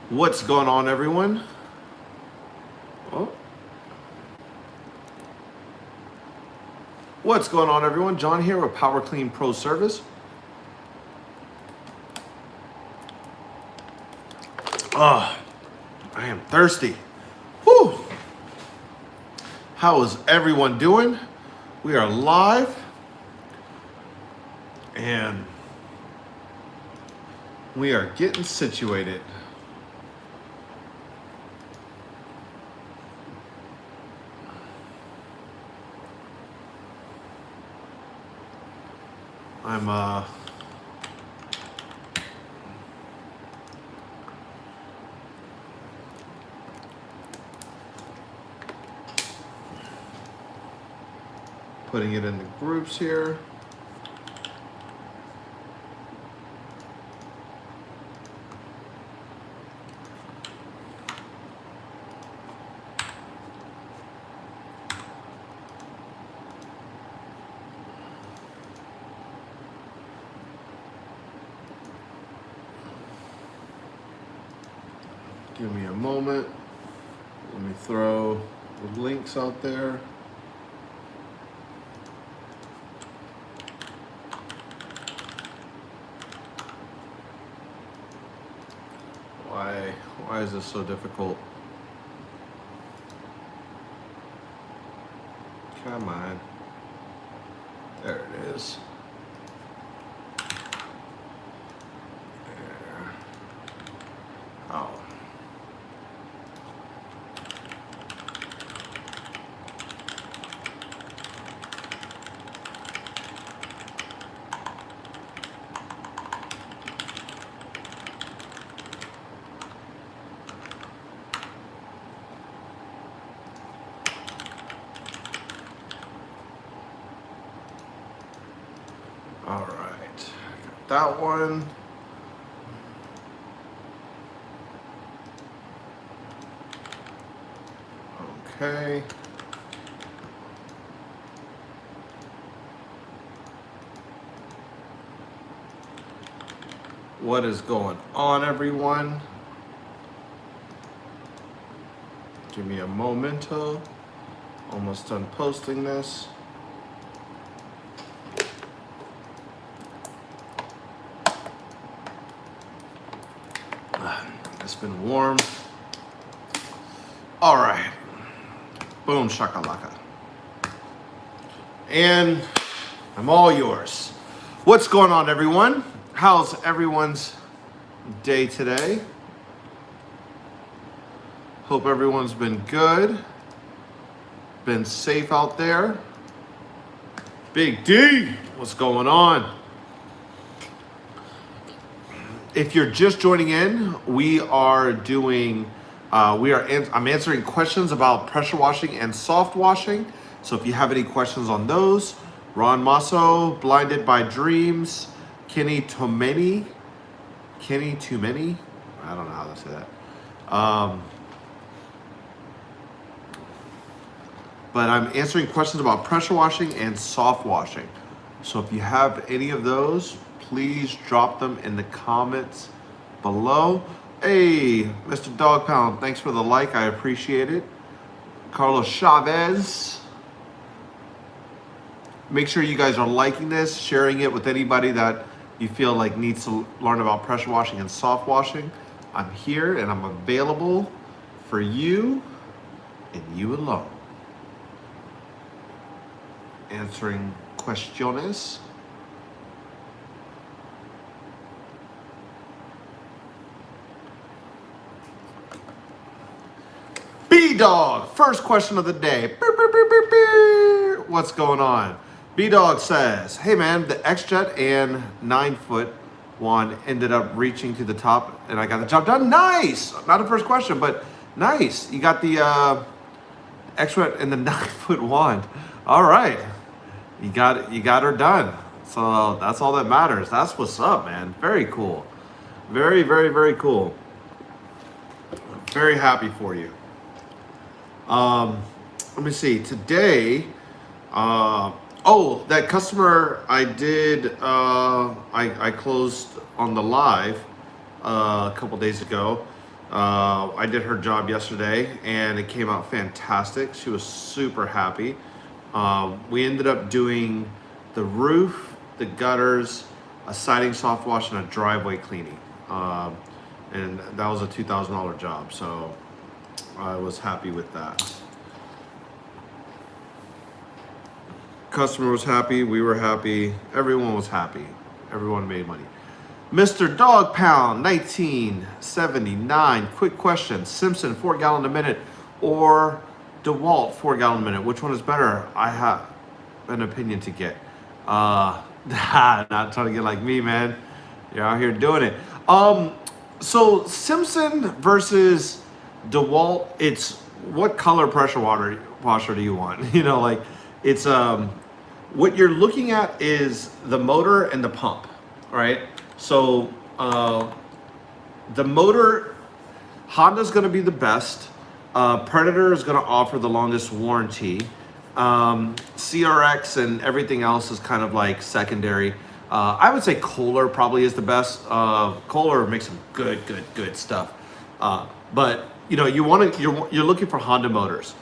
What's going on, everyone? Oh. What's going on, everyone? John here with Clean Pro Service. I am thirsty. Whew. How is everyone doing? We are live and we are getting situated. I'm putting it in the groups here. Give me a moment. Let me throw the links out there. Why is this so difficult? Come on. There it is. There. Oh. All right, got that one. Okay. What is going on, everyone? Give me a momento. Almost done posting this. It's been warm. All right. Boom shakalaka. And I'm all yours. What's going on, everyone? How's everyone's day today? Hope everyone's been good. Been safe out there. Big D, what's going on? If you're just joining in, we are doing, I'm answering questions about pressure washing and soft washing. So if you have any questions on those, Ron Masso, Blinded by Dreams, Kenny Tomeni, I don't know how to say that. But I'm answering questions about pressure washing and soft washing. So if you have any of those, please drop them in the comments below. Hey, Mr. Dog Pound, thanks for the like. I appreciate it. Carlos Chavez. Make sure you guys are liking this, sharing it with anybody that you feel like needs to learn about pressure washing and soft washing. I'm here and I'm available for you and you alone. Answering questions. B-Dog, first question of the day. What's going on? B-Dog says, hey man, the X-Jet and 9-foot wand ended up reaching to the top and I got the job done. Nice! Not a first question, but nice. You got the X-Jet and the 9-foot wand. All right. You got her done. So that's all that matters. That's what's up, man. Very cool. Very, very, very cool. Very happy for you. Let me see. Today, that customer I did, I closed on the live a couple days ago. I did her job yesterday and it came out fantastic. She was super happy. We ended up doing the roof, the gutters, a siding soft wash, and a driveway cleaning. And that was a $2,000 job, so I was happy with that. Customer was happy, we were happy, everyone was happy. Everyone made money. Mr. Dog Pound 1979. Quick question: Simpson 4 gallon a minute or DeWalt 4 gallon a minute? Which one is better? I have an opinion to get. Not trying to get like me, man. You're out here doing it. So Simpson versus DeWalt. It's what color pressure washer do you want? You know, like it's what you're looking at is the motor and the pump, right? So the motor, Honda's going to be the best. Predator is going to offer the longest warranty. CRX and everything else is kind of like secondary. I would say Kohler probably is the best. Kohler makes some good stuff. But you know, you're looking for Honda motors.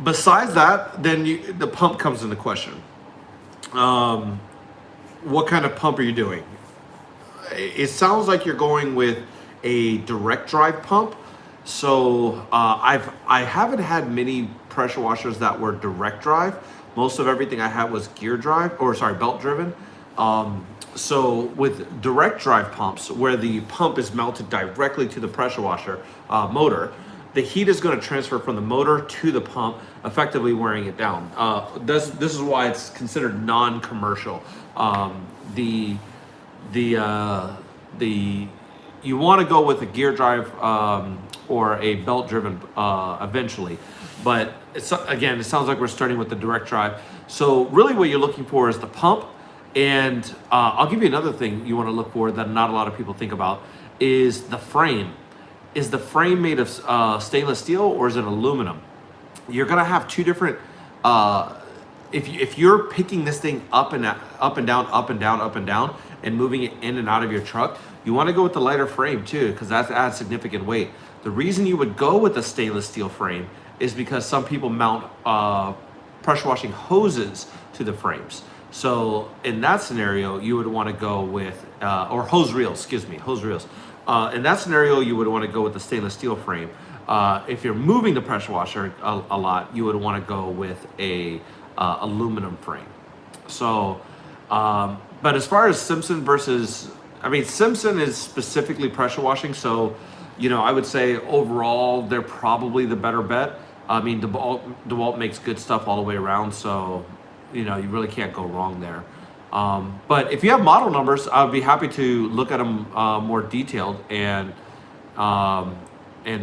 Besides that, then the pump comes into question. What kind of pump are you doing? It sounds like you're going with a direct drive pump. So I haven't had many pressure washers that were direct drive. Most of everything I had was belt driven. So with direct drive pumps, where the pump is mounted directly to the pressure washer motor, the heat is going to transfer from the motor to the pump, effectively wearing it down. This is why it's considered non-commercial. You want to go with a gear drive or a belt driven eventually, but it sounds like we're starting with the direct drive. So really what you're looking for is the pump. And I'll give you another thing you want to look for that not a lot of people think about is the frame. Is the frame made of stainless steel or is it aluminum? You're gonna have two different. If you're picking this thing up and down, and moving it in and out of your truck, you want to go with the lighter frame too, because that adds significant weight. The reason you would go with a stainless steel frame is because some people mount pressure washing hoses to the frames. So in that scenario, you would want to go with or hose reels. In that scenario, you would want to go with the stainless steel frame. If you're moving the pressure washer a lot, you would want to go with a aluminum frame. So, but as far as Simpson Simpson is specifically pressure washing. So, you know, I would say overall they're probably the better bet. I mean, DeWalt makes good stuff all the way around. So, you know, you really can't go wrong there. But if you have model numbers, I'd be happy to look at them more detailed and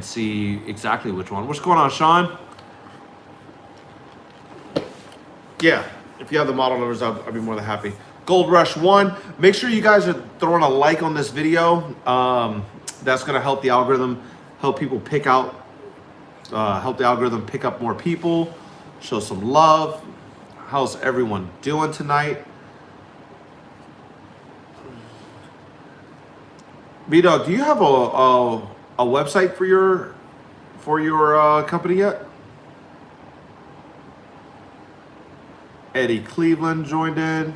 see exactly which one. What's going on, Sean? Yeah, if you have the model numbers, I'll be more than happy. Gold Rush 1. Make sure you guys are throwing a like on this video. That's going to help the algorithm, help the algorithm pick up more people, show some love. How's everyone doing tonight? B-Dog, do you have a website for your company yet? Eddie Cleveland joined in.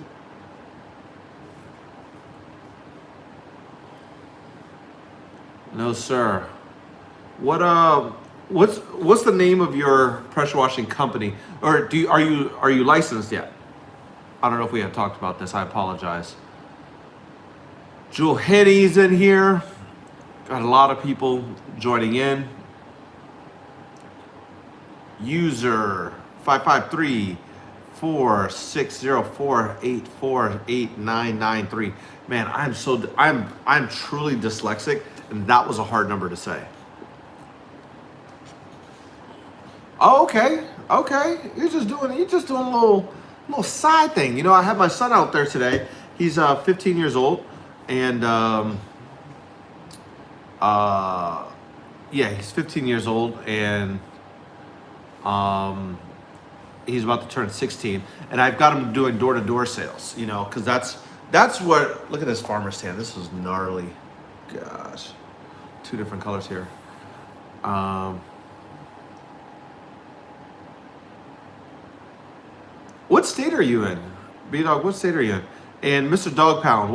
No, sir. What's the name of your pressure washing company? Or are you licensed yet? I don't know if we had talked about this. I apologize. Jewel Henny's in here. Got a lot of people joining in. User 553-4604-848993. Man, I'm truly dyslexic, and that was a hard number to say. Oh, okay. You're just doing a little side thing. You know, I had my son out there today. He's 15 years old. And he's 15 years old, and he's about to turn 16. And I've got him doing door-to-door sales, you know, because that's what. Look at this farmer stand. This is gnarly. Gosh, two different colors here. What state are you in? B-Dog, what state are you in? And Mr. Dog Pound,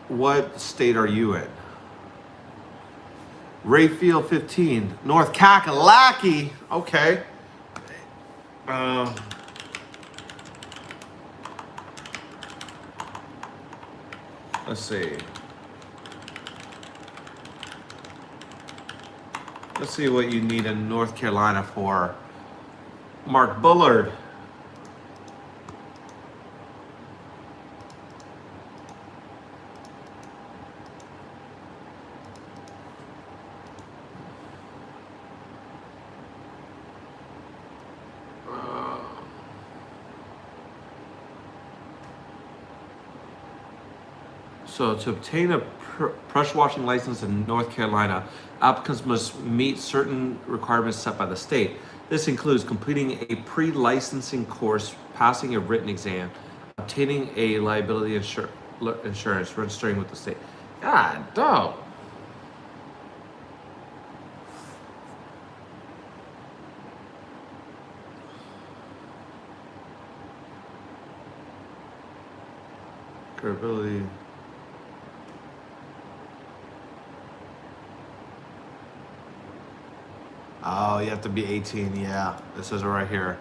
what state are you in? Rayfield 15, North Kakalaki. Okay. Let's see. Let's see what you need in North Carolina for Mark Bullard. So to obtain a pressure washing license in North Carolina, applicants must meet certain requirements set by the state. This includes completing a pre-licensing course, passing a written exam, obtaining a liability insurance, registering with the state. God, dog. Credibility. Oh, you have to be 18. Yeah, this says it right here.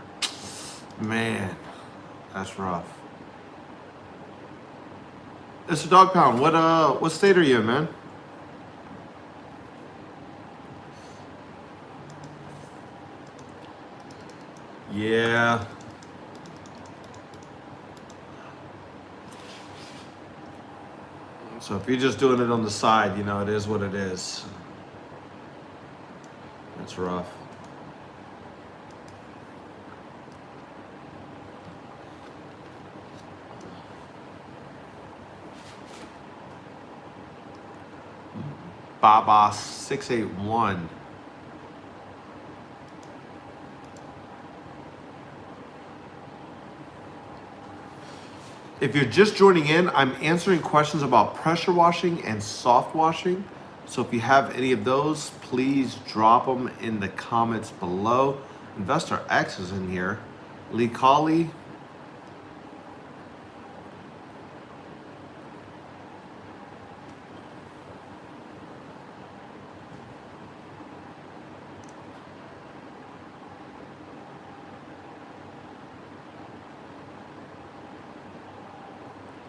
Man, that's rough. Mr. Dog Pound, what state are you in, man? Yeah. So if you're just doing it on the side, you know, it is what it is. That's rough. Baba 681. If you're just joining in, I'm answering questions about pressure washing and soft washing. So if you have any of those, please drop them in the comments below. Investor X is in here. Lee Colley.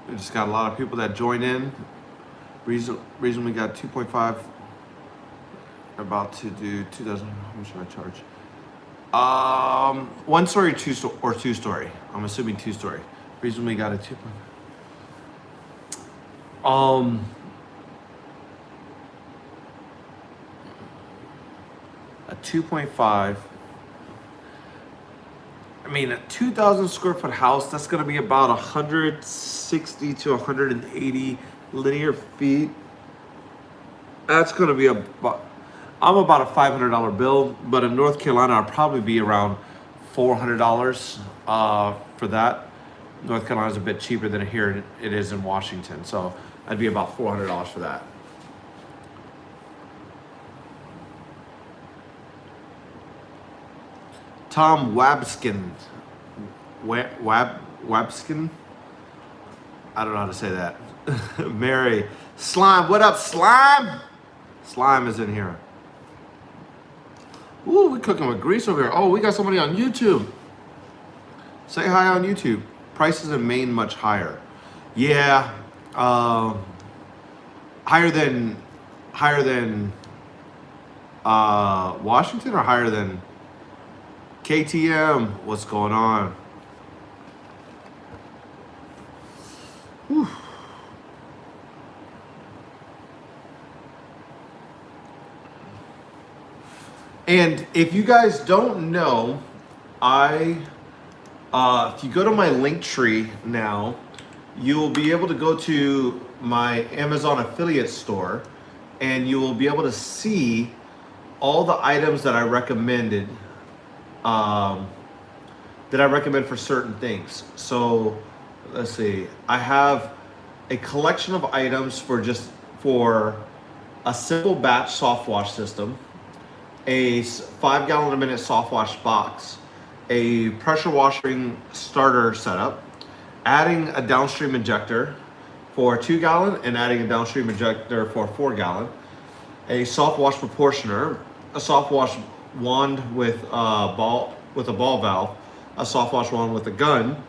We just got a lot of people that join in. Reason we got 2.5. About to do 2,000. How much should I charge? One story, two story. I'm assuming 2 story. Reason we got a 2. A 2.5. I mean, a 2,000 square foot house, that's going to be about 160 to 180 linear feet. That's going to be about a $500 bill, but in North Carolina, I'll probably be around $400 for that. North Carolina is a bit cheaper than here it is in Washington, so I'd be about $400 for that. Tom Wabskin. Wabskin? I don't know how to say that. Mary. Slime. What up, Slime? Slime is in here. Ooh, we're cooking with grease over here. Oh, we got somebody on YouTube. Say hi on YouTube. Prices in Maine much higher. Yeah. Higher than Washington or higher than KTM? What's going on? Whew. And if you guys don't know, if you go to my link tree now, you will be able to go to my Amazon affiliate store and you will be able to see all the items that I recommended, for certain things. So let's see, I have a collection of items for a simple batch soft wash system, a 5 gallon a minute soft wash box, a pressure washing starter setup, adding a downstream injector for a 2 gallon and adding a downstream injector for a 4 gallon, a soft wash proportioner, a soft wash wand with a ball valve, a soft wash wand with a gun,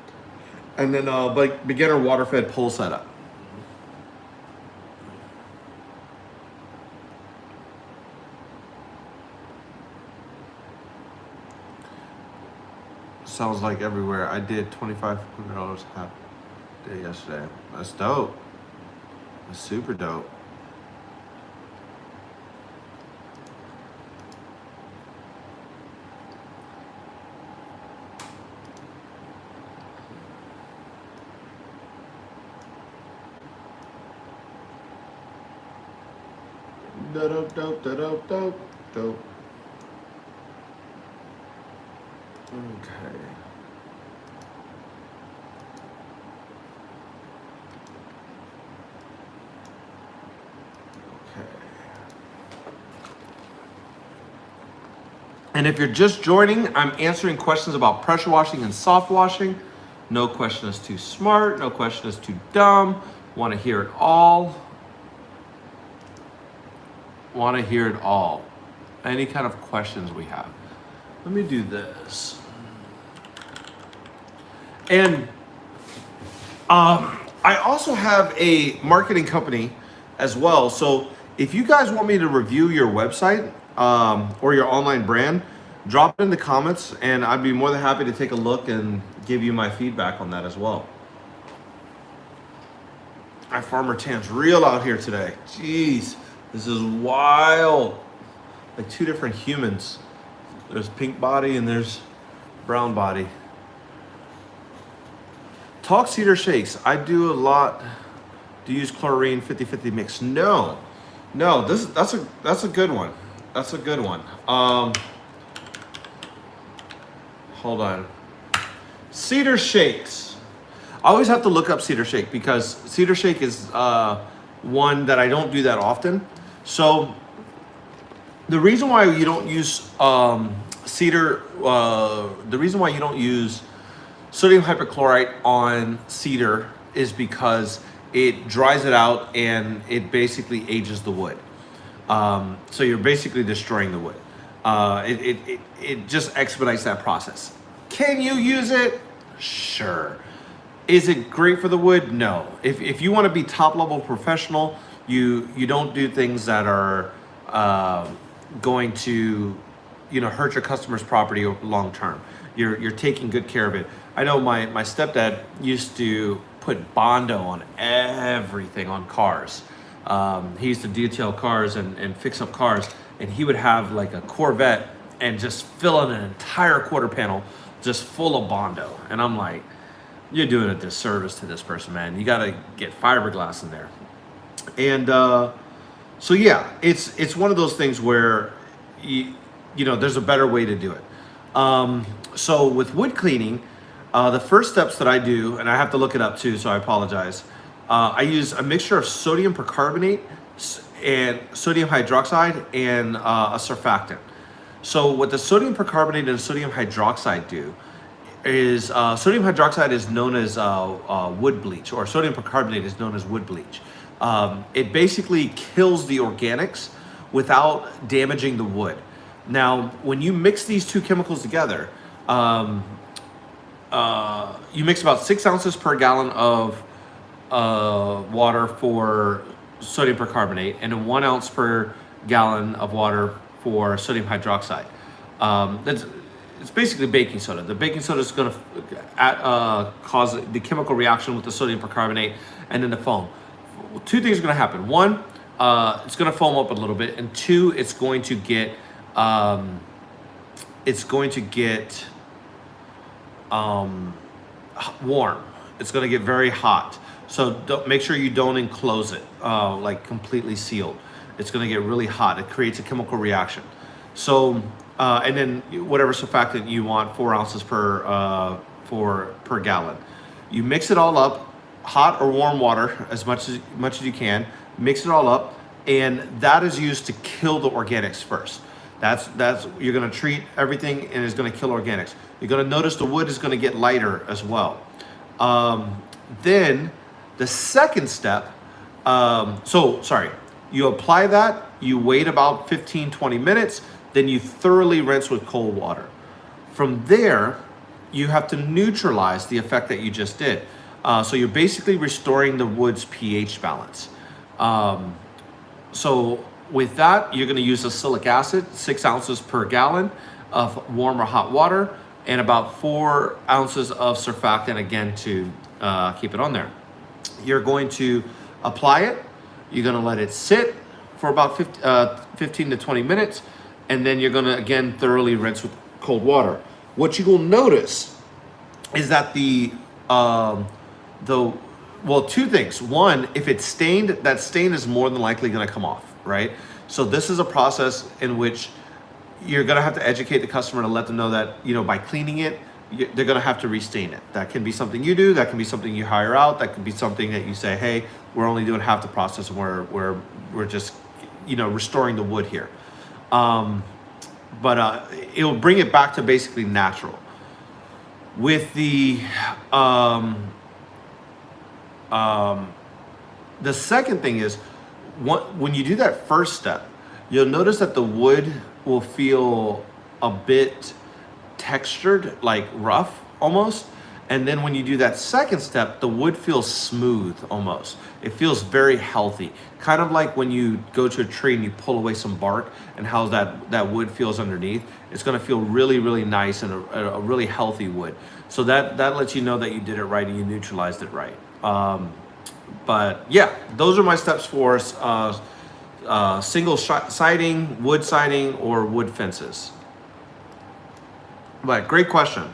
and then a beginner water fed pull setup. Sounds like everywhere. I did $2,500 half day yesterday. That's dope. That's super dope. Dope, dope, dope, dope, dope. Okay. And if you're just joining, I'm answering questions about pressure washing and soft washing. No question is too smart. No question is too dumb. Want to hear it all. Want to hear it all. Any kind of questions we have. Let me do this. And I also have a marketing company as well. So if you guys want me to review your website or your online brand, drop it in the comments and I'd be more than happy to take a look and give you my feedback on that as well. My farmer tan's real out here today. Jeez, this is wild. Like two different humans. There's pink body and there's brown body. Talk cedar shakes. I do a lot. Do you use chlorine 50-50 mix? No. That's a good one. That's a good one. Hold on. Cedar shakes. I always have to look up cedar shake because cedar shake is one that I don't do that often. So the reason why you don't use the reason why you don't use sodium hypochlorite on cedar is because it dries it out and it basically ages the wood. So you're basically destroying the wood. It just expedites that process. Can you use it? Sure. Is it great for the wood? No. If you want to be top level professional, you don't do things that are going to hurt your customer's property long term. You're taking good care of it. I know my stepdad used to put Bondo on everything on cars. He used to detail cars and fix up cars, and he would have like a Corvette and just fill in an entire quarter panel just full of Bondo. And I'm like, you're doing a disservice to this person, man. You gotta get fiberglass in there. And so yeah, it's one of those things where there's a better way to do it. So with wood cleaning, the first steps that I do, and I have to look it up too, so I apologize. I use a mixture of sodium percarbonate and sodium hydroxide and a surfactant. So what the sodium percarbonate and sodium hydroxide do is sodium hydroxide is known as wood bleach, or sodium percarbonate is known as wood bleach. It basically kills the organics without damaging the wood. Now, when you mix these two chemicals together, you mix about 6 ounces per gallon of water for sodium percarbonate and then 1 ounce per gallon of water for sodium hydroxide. It's basically baking soda. The baking soda is going to cause the chemical reaction with the sodium percarbonate and then the foam. Two things are going to happen. One, it's going to foam up a little bit, and two, it's going to get warm. It's going to get very hot. So make sure you don't enclose it like completely sealed. It's going to get really hot. It creates a chemical reaction. So and then whatever surfactant you want, 4 ounces per gallon. You mix it all up, hot or warm water as much as you can. Mix it all up, and that is used to kill the organics first. That's you're going to treat everything, and it's going to kill organics. You're going to notice the wood is going to get lighter as well. Then the second step, you apply that, you wait about 15-20 minutes, then you thoroughly rinse with cold water. From there, you have to neutralize the effect that you just did. So you're basically restoring the wood's pH balance. So with that, you're going to use acrylic acid, 6 ounces per gallon of warm or hot water, and about 4 ounces of surfactant, again, to keep it on there. You're going to apply it. You're going to let it sit for about 15 to 20 minutes, and then you're going to, again, thoroughly rinse with cold water. What you will notice is that two things. One, if it's stained, that stain is more than likely going to come off, right? So this is a process in which you're going to have to educate the customer to let them know that, by cleaning it, they're going to have to restain it. That can be something you do. That can be something you hire out. That could be something that you say, hey, we're only doing half the process, and we're just, restoring the wood here. But it'll bring it back to basically natural. With the second thing is, when you do that first step, you'll notice that the wood will feel a bit textured, like rough almost. And then when you do that second step, the wood feels smooth almost. It feels very healthy. Kind of like when you go to a tree and you pull away some bark and how that wood feels underneath. It's gonna feel really, really nice and a really healthy wood. So that lets you know that you did it right and you neutralized it right. But yeah, those are my steps for single siding, wood siding, or wood fences. But great question.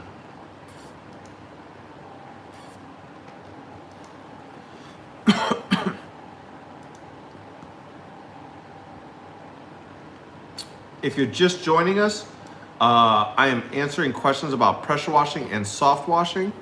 If you're just joining us, I am answering questions about pressure washing and soft washing.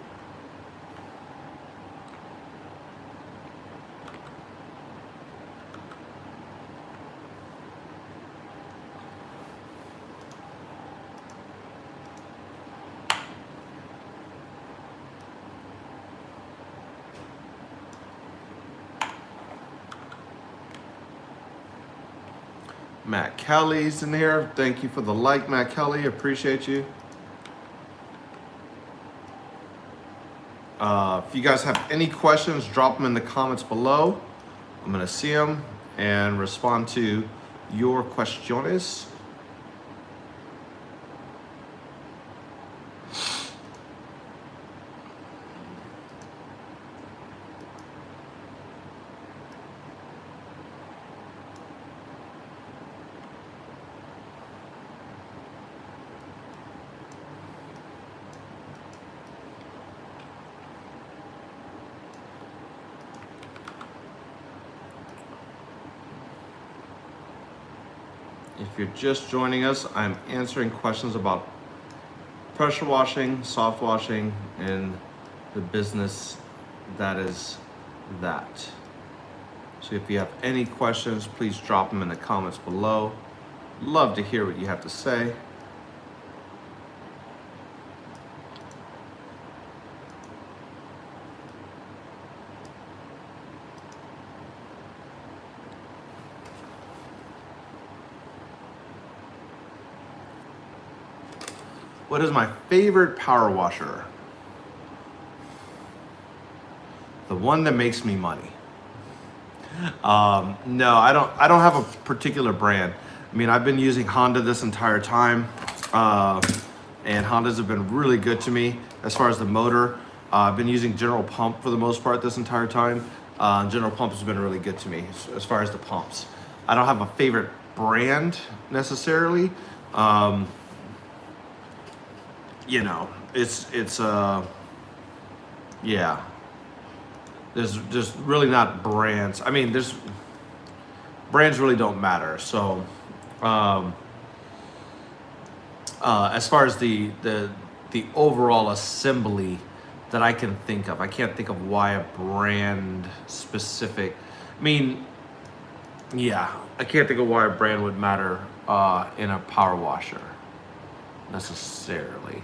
Matt Kelly's in here. Thank you for the like, Matt Kelly. Appreciate you. If you guys have any questions, drop them in the comments below. I'm going to see them and respond to your questions. If you're just joining us, I'm answering questions about pressure washing, soft washing, and the business that is that. So if you have any questions, please drop them in the comments below. Love to hear what you have to say. What is my favorite power washer? The one that makes me money. No, I don't have a particular brand. I mean, I've been using Honda this entire time, and Hondas have been really good to me as far as the motor. I've been using General Pump for the most part this entire time. General Pump has been really good to me as far as the pumps. I don't have a favorite brand necessarily. You know, it's yeah. There's just really not brands. I mean, brands really don't matter. So, as far as the overall assembly that I can think of. I can't think of why a brand specific. I mean, yeah, I can't think of why a brand would matter in a power washer necessarily,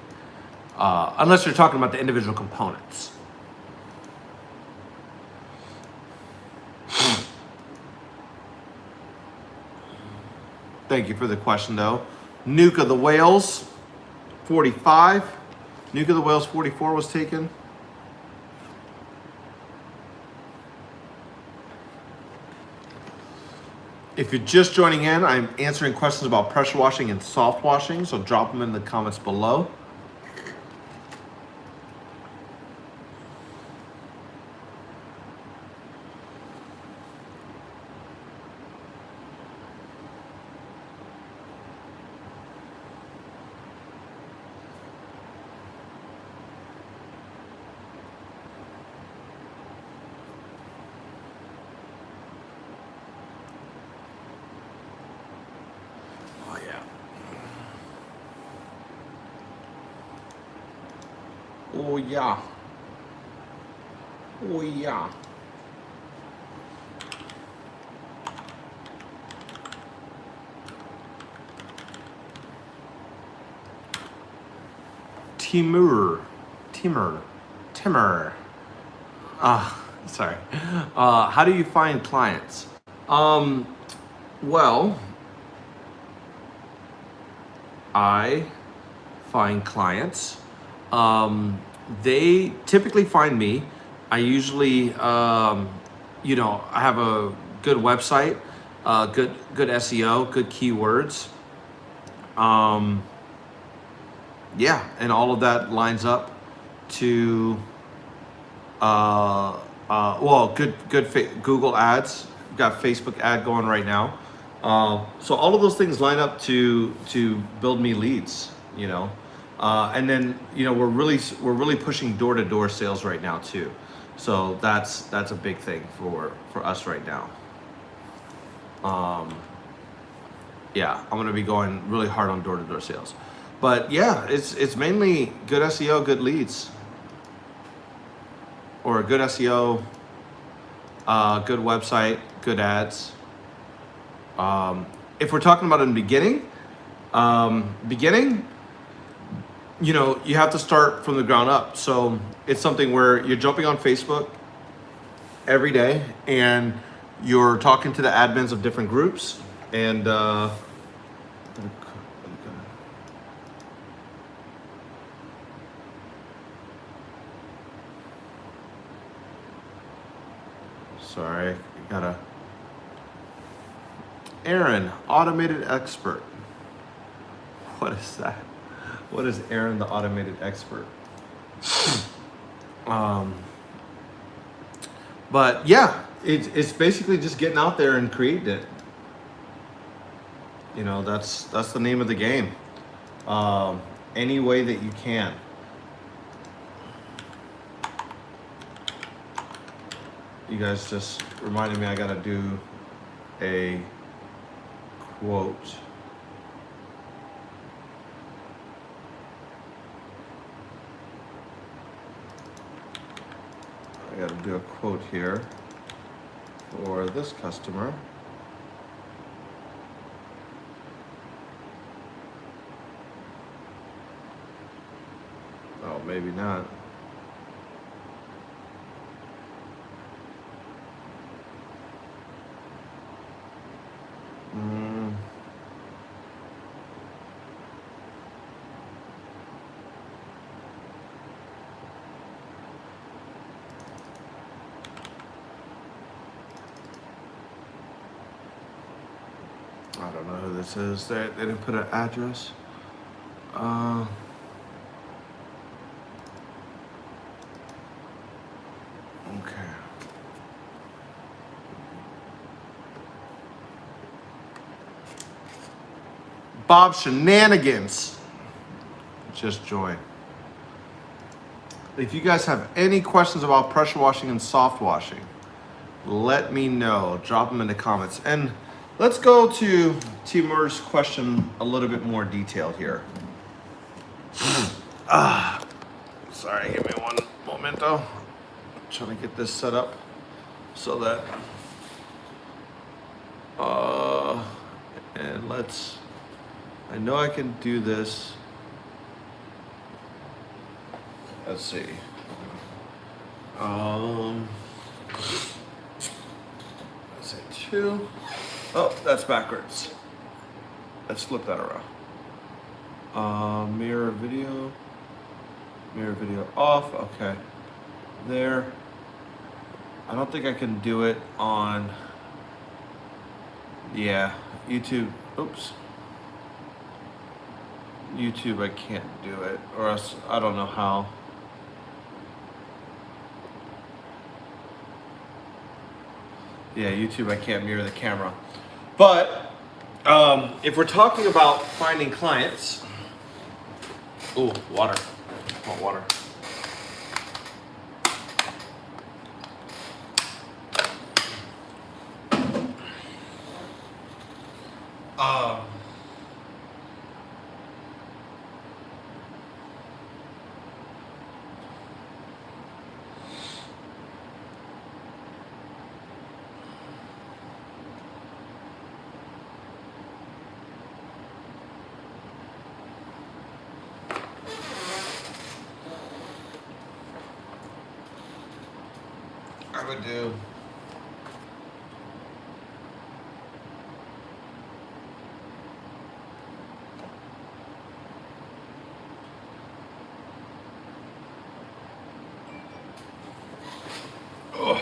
unless you're talking about the individual components. Thank you for the question, though. Nuke of the Whales, 45. Nuke of the Whales, 44 was taken. If you're just joining in, I'm answering questions about pressure washing and soft washing, so drop them in the comments below. Oh yeah. Oh yeah. Timur. Sorry. How do you find clients? Well, I find clients. They typically find me. I usually, I have a good website, good SEO, good keywords. And all of that lines up to, good Google ads. We've got Facebook ad going right now. So all of those things line up to build me leads, and then we're really pushing door-to-door sales right now too, so that's a big thing for us right now. I'm going to be going really hard on door-to-door sales, but yeah, it's mainly good SEO, good leads, or a good SEO, good website, good ads. If we're talking about in the beginning, you have to start from the ground up. So it's something where you're jumping on Facebook every day and you're talking to the admins of different groups and sorry, Aaron, automated expert. What is that? What is Aaron, the automated expert? But yeah, it's basically just getting out there and creating it. That's the name of the game. Any way that you can. You guys just reminded me I gotta do a quote. I got to do a quote here for this customer. Oh, maybe not. I don't know who this is. They didn't put an address. Okay. Bob Shenanigans just joined. If you guys have any questions about pressure washing and soft washing, let me know. Drop them in the comments. And let's go to Timur's question a little bit more detailed here. Sorry, give me one moment. momento. I'm trying to get this set up so that, and I know I can do this. Let's see. Let's say 2. Oh, that's backwards. Let's flip that around. Mirror video off. Okay, there. I don't think I can do it on, yeah, YouTube. Oops. YouTube, I can't do it, or else I don't know how. Yeah, YouTube, I can't mirror the camera. But if we're talking about finding clients, ooh, water. I want water. I would do. Oh.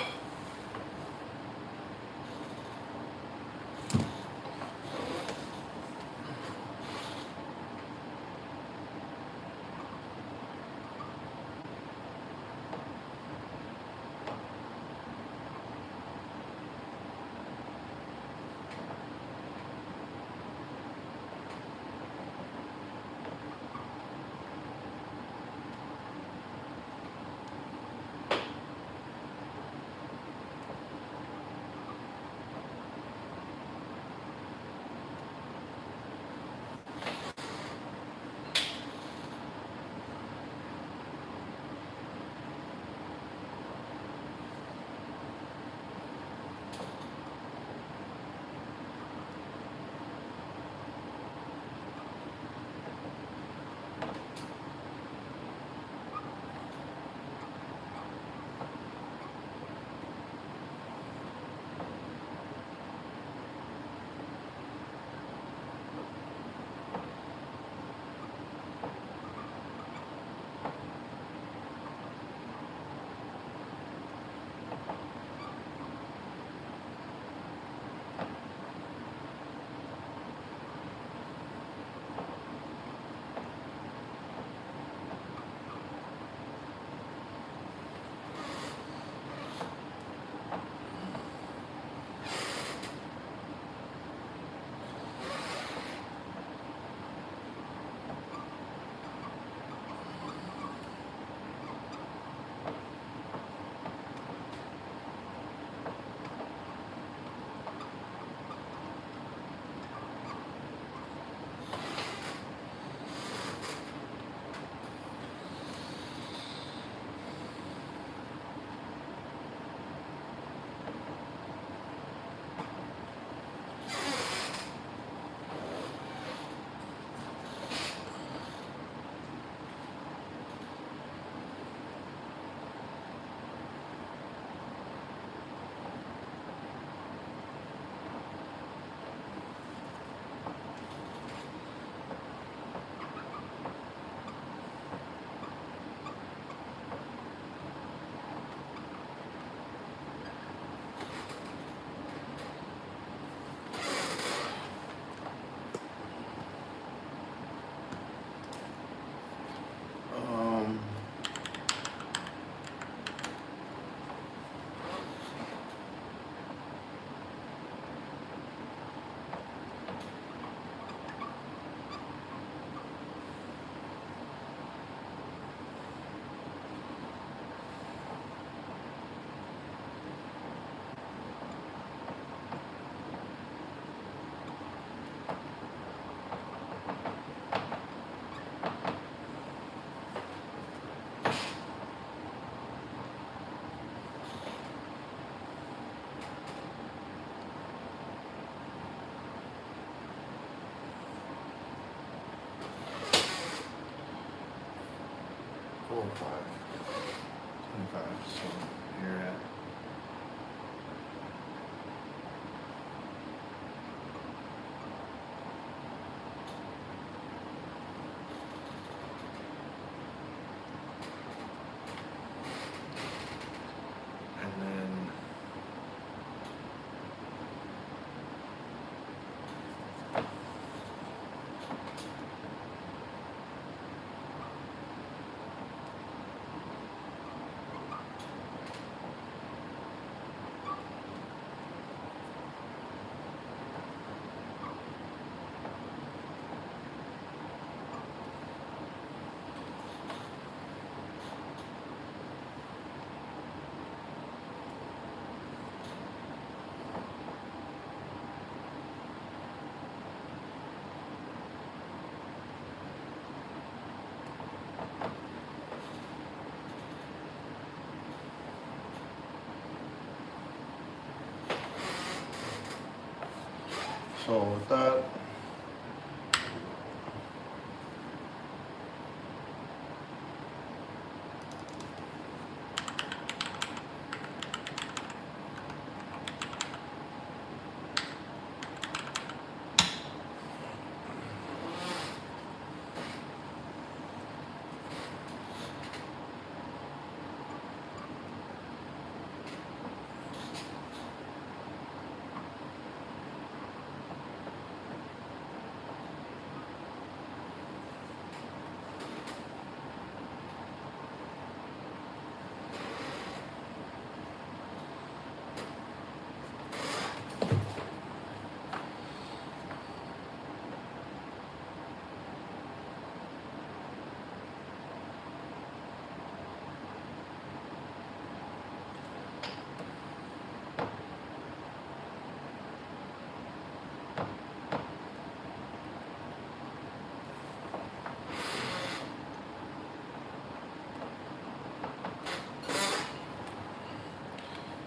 25. So you're at and then so with that,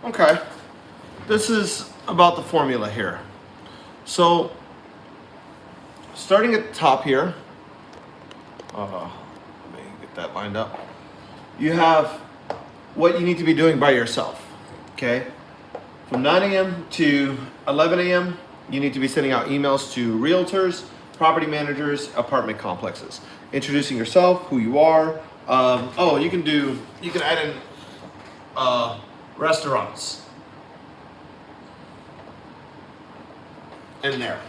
okay, this is about the formula here. So starting at the top here, let me get that lined up. You have what you need to be doing by yourself, okay? From 9 a.m. to 11 a.m., you need to be sending out emails to realtors, property managers, apartment complexes, introducing yourself, who you are. You can add in restaurants in there.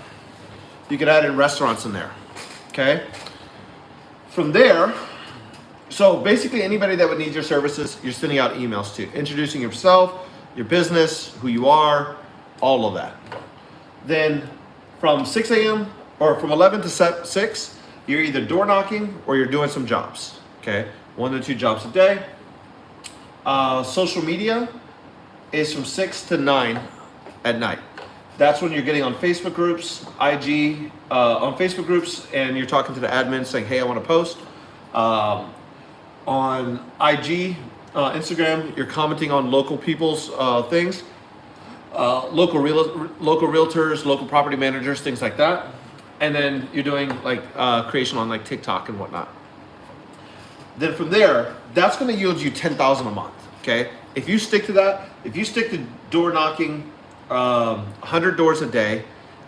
You can add in restaurants in there, okay? From there, so basically anybody that would need your services, you're sending out emails to, introducing yourself, your business, who you are, all of that. Then from 6 a.m. or from 11 to 6, you're either door knocking or you're doing some jobs, okay? 1 to 2 jobs a day. Social media is from 6 to 9 at night. That's when you're getting on Facebook groups, IG, on Facebook groups, and you're talking to the admin saying, hey, I want to post. On IG, Instagram, you're commenting on local people's things, local realtors, local property managers, things like that. And then you're doing like creation on like TikTok and whatnot. Then from there, that's going to yield you 10,000 a month. Okay, if you stick to that, if you stick to door knocking 100 doors a day,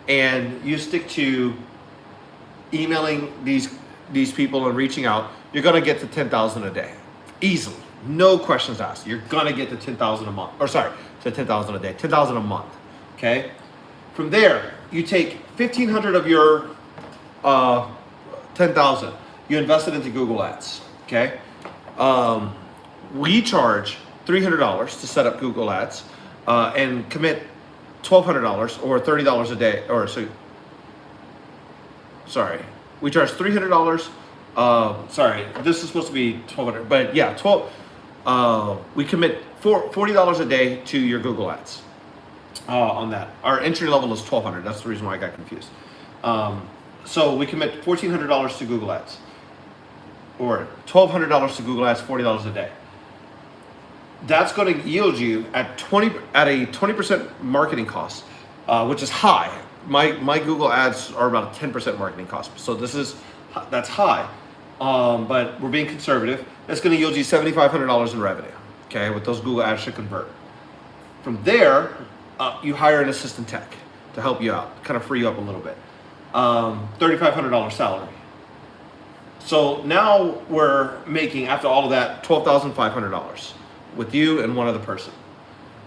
and you stick to emailing these people and reaching out, you're gonna get to 10,000 a day, easily, no questions asked. You're gonna get to 10,000 a month, or sorry, to 10,000 a day, 10,000 a month. Okay, from there, you take 1,500 of your 10,000, you invest it into Google Ads. Okay, we charge $300 to set up Google Ads and commit $1,200 or $30 a day, or we charge $300. Sorry, this is supposed to be $1,200, but yeah, we commit $40 a day to your Google Ads on that. Our entry level is $1,200. That's the reason why I got confused. So we commit $1,400 to Google Ads, or $1,200 to Google Ads, $40 a day. That's going to yield you at a 20% marketing cost, which is high. My Google Ads are about a 10% marketing cost, so that's high. But we're being conservative. That's going to yield you $7,500 in revenue. Okay, with those Google ads should convert. From there, you hire an assistant tech to help you out, kind of free you up a little bit. $3,500 salary. So now we're making, after all of that, $12,500 with you and one other person.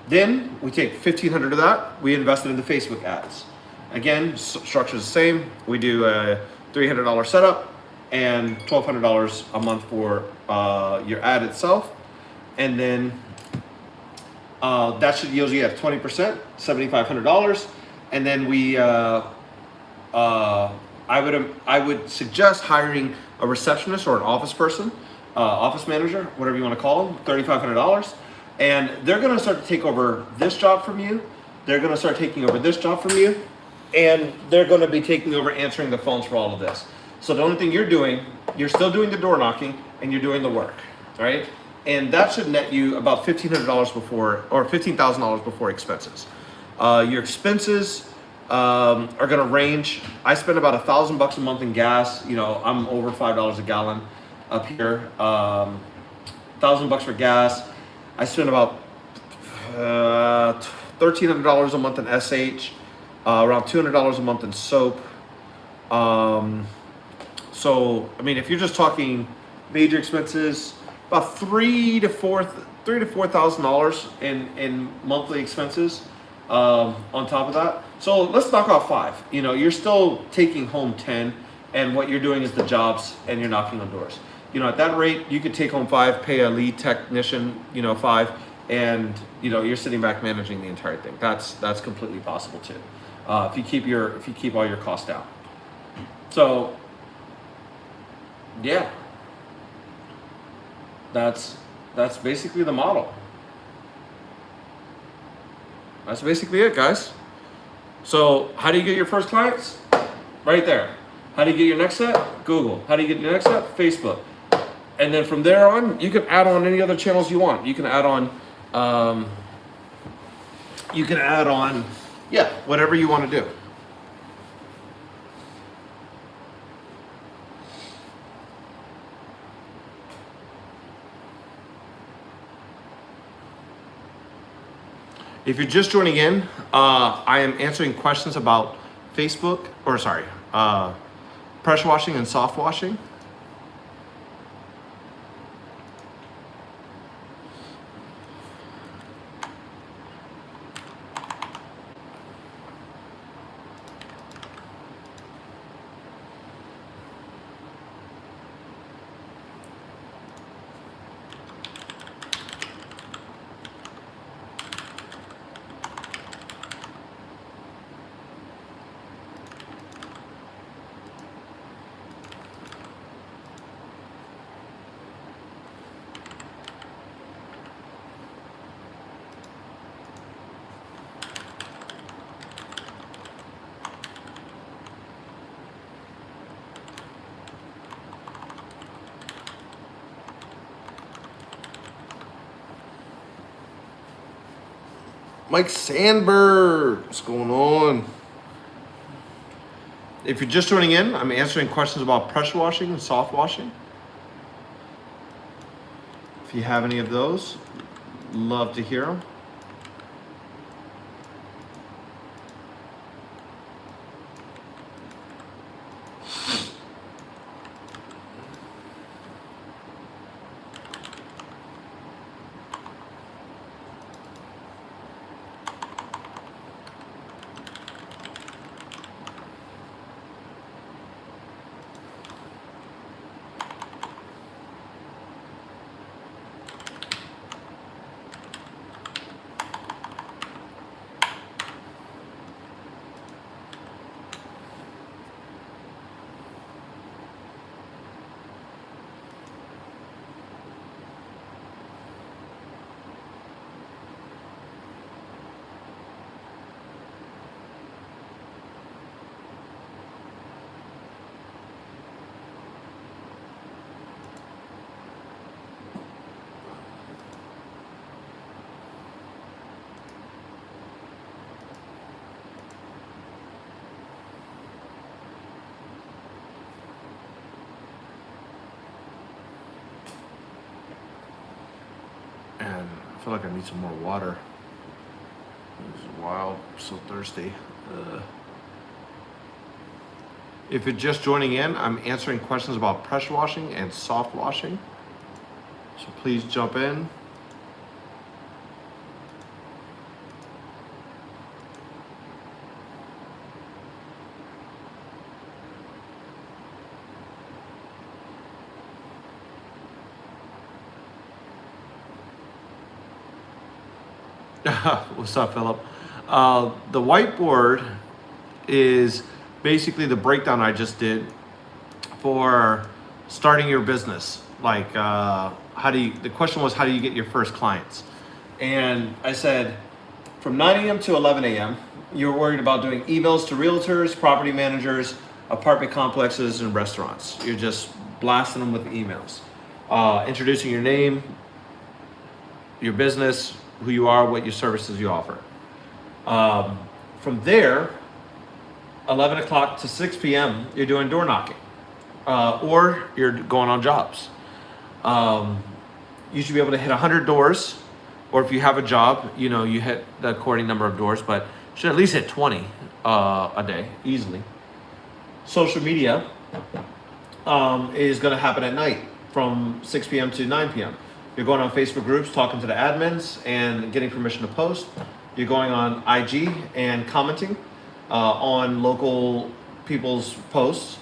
Then we take $1,500 of that, we invest it into Facebook ads. Again, structure's the same. We do a $300 setup and $1,200 a month for your ad itself. And then that should yield you at 20%, $7,500. And then I would suggest hiring a receptionist or an office person, office manager, whatever you want to call them, $3,500. And they're going to start to take over this job from you. They're going to start taking over this job from you. And they're going to be taking over answering the phones for all of this. So the only thing you're doing, you're still doing the door knocking and you're doing the work, right? And that should net you about $1,500 before, or $15,000 before expenses. Your expenses are going to range. I spend about $1,000 a month in gas. You know, I'm over $5 a gallon up here. $1,000 for gas. I spend about $1,300 a month in SH. Around $200 a month in soap. So I mean, if you're just talking major expenses, about $3,000 to $4,000 in monthly expenses on top of that. So let's knock off 5. You know, you're still taking home 10, and what you're doing is the jobs, and you're knocking on doors. You know, at that rate, you could take home 5, pay a lead technician, you know, 5, and you know, you're sitting back managing the entire thing. That's completely possible too. If you keep all your costs down. So yeah, that's basically the model. That's basically it, guys. So how do you get your first clients? Right there. How do you get your next set? Google. How do you get your next set? Facebook. And then from there on, you can add on any other channels you want. You can add on yeah, whatever you want to do. If you're just joining in, I am answering questions about Facebook, or sorry, pressure washing and soft washing. Mike Sandberg, what's going on? If you're just joining in, I'm answering questions about pressure washing and soft washing. If you have any of those, love to hear them. I feel like I need some more water. This is wild. I'm so thirsty. If you're just joining in, I'm answering questions about pressure washing and soft washing. So please jump in. What's up, Philip? The whiteboard is basically the breakdown I just did for starting your business. Like, the question was, how do you get your first clients? And I said, from 9 a.m. to 11 a.m., you're worried about doing emails to realtors, property managers, apartment complexes, and restaurants. You're just blasting them with emails. Introducing your name, your business, who you are, what your services you offer. From there, 11 o'clock to 6 p.m., you're doing door knocking, or you're going on jobs. You should be able to hit 100 doors, or if you have a job, you hit the according number of doors, but you should at least hit 20 a day, easily. Social media is going to happen at night from 6 p.m. to 9 p.m. You're going on Facebook groups, talking to the admins and getting permission to post. You're going on IG and commenting on local people's posts,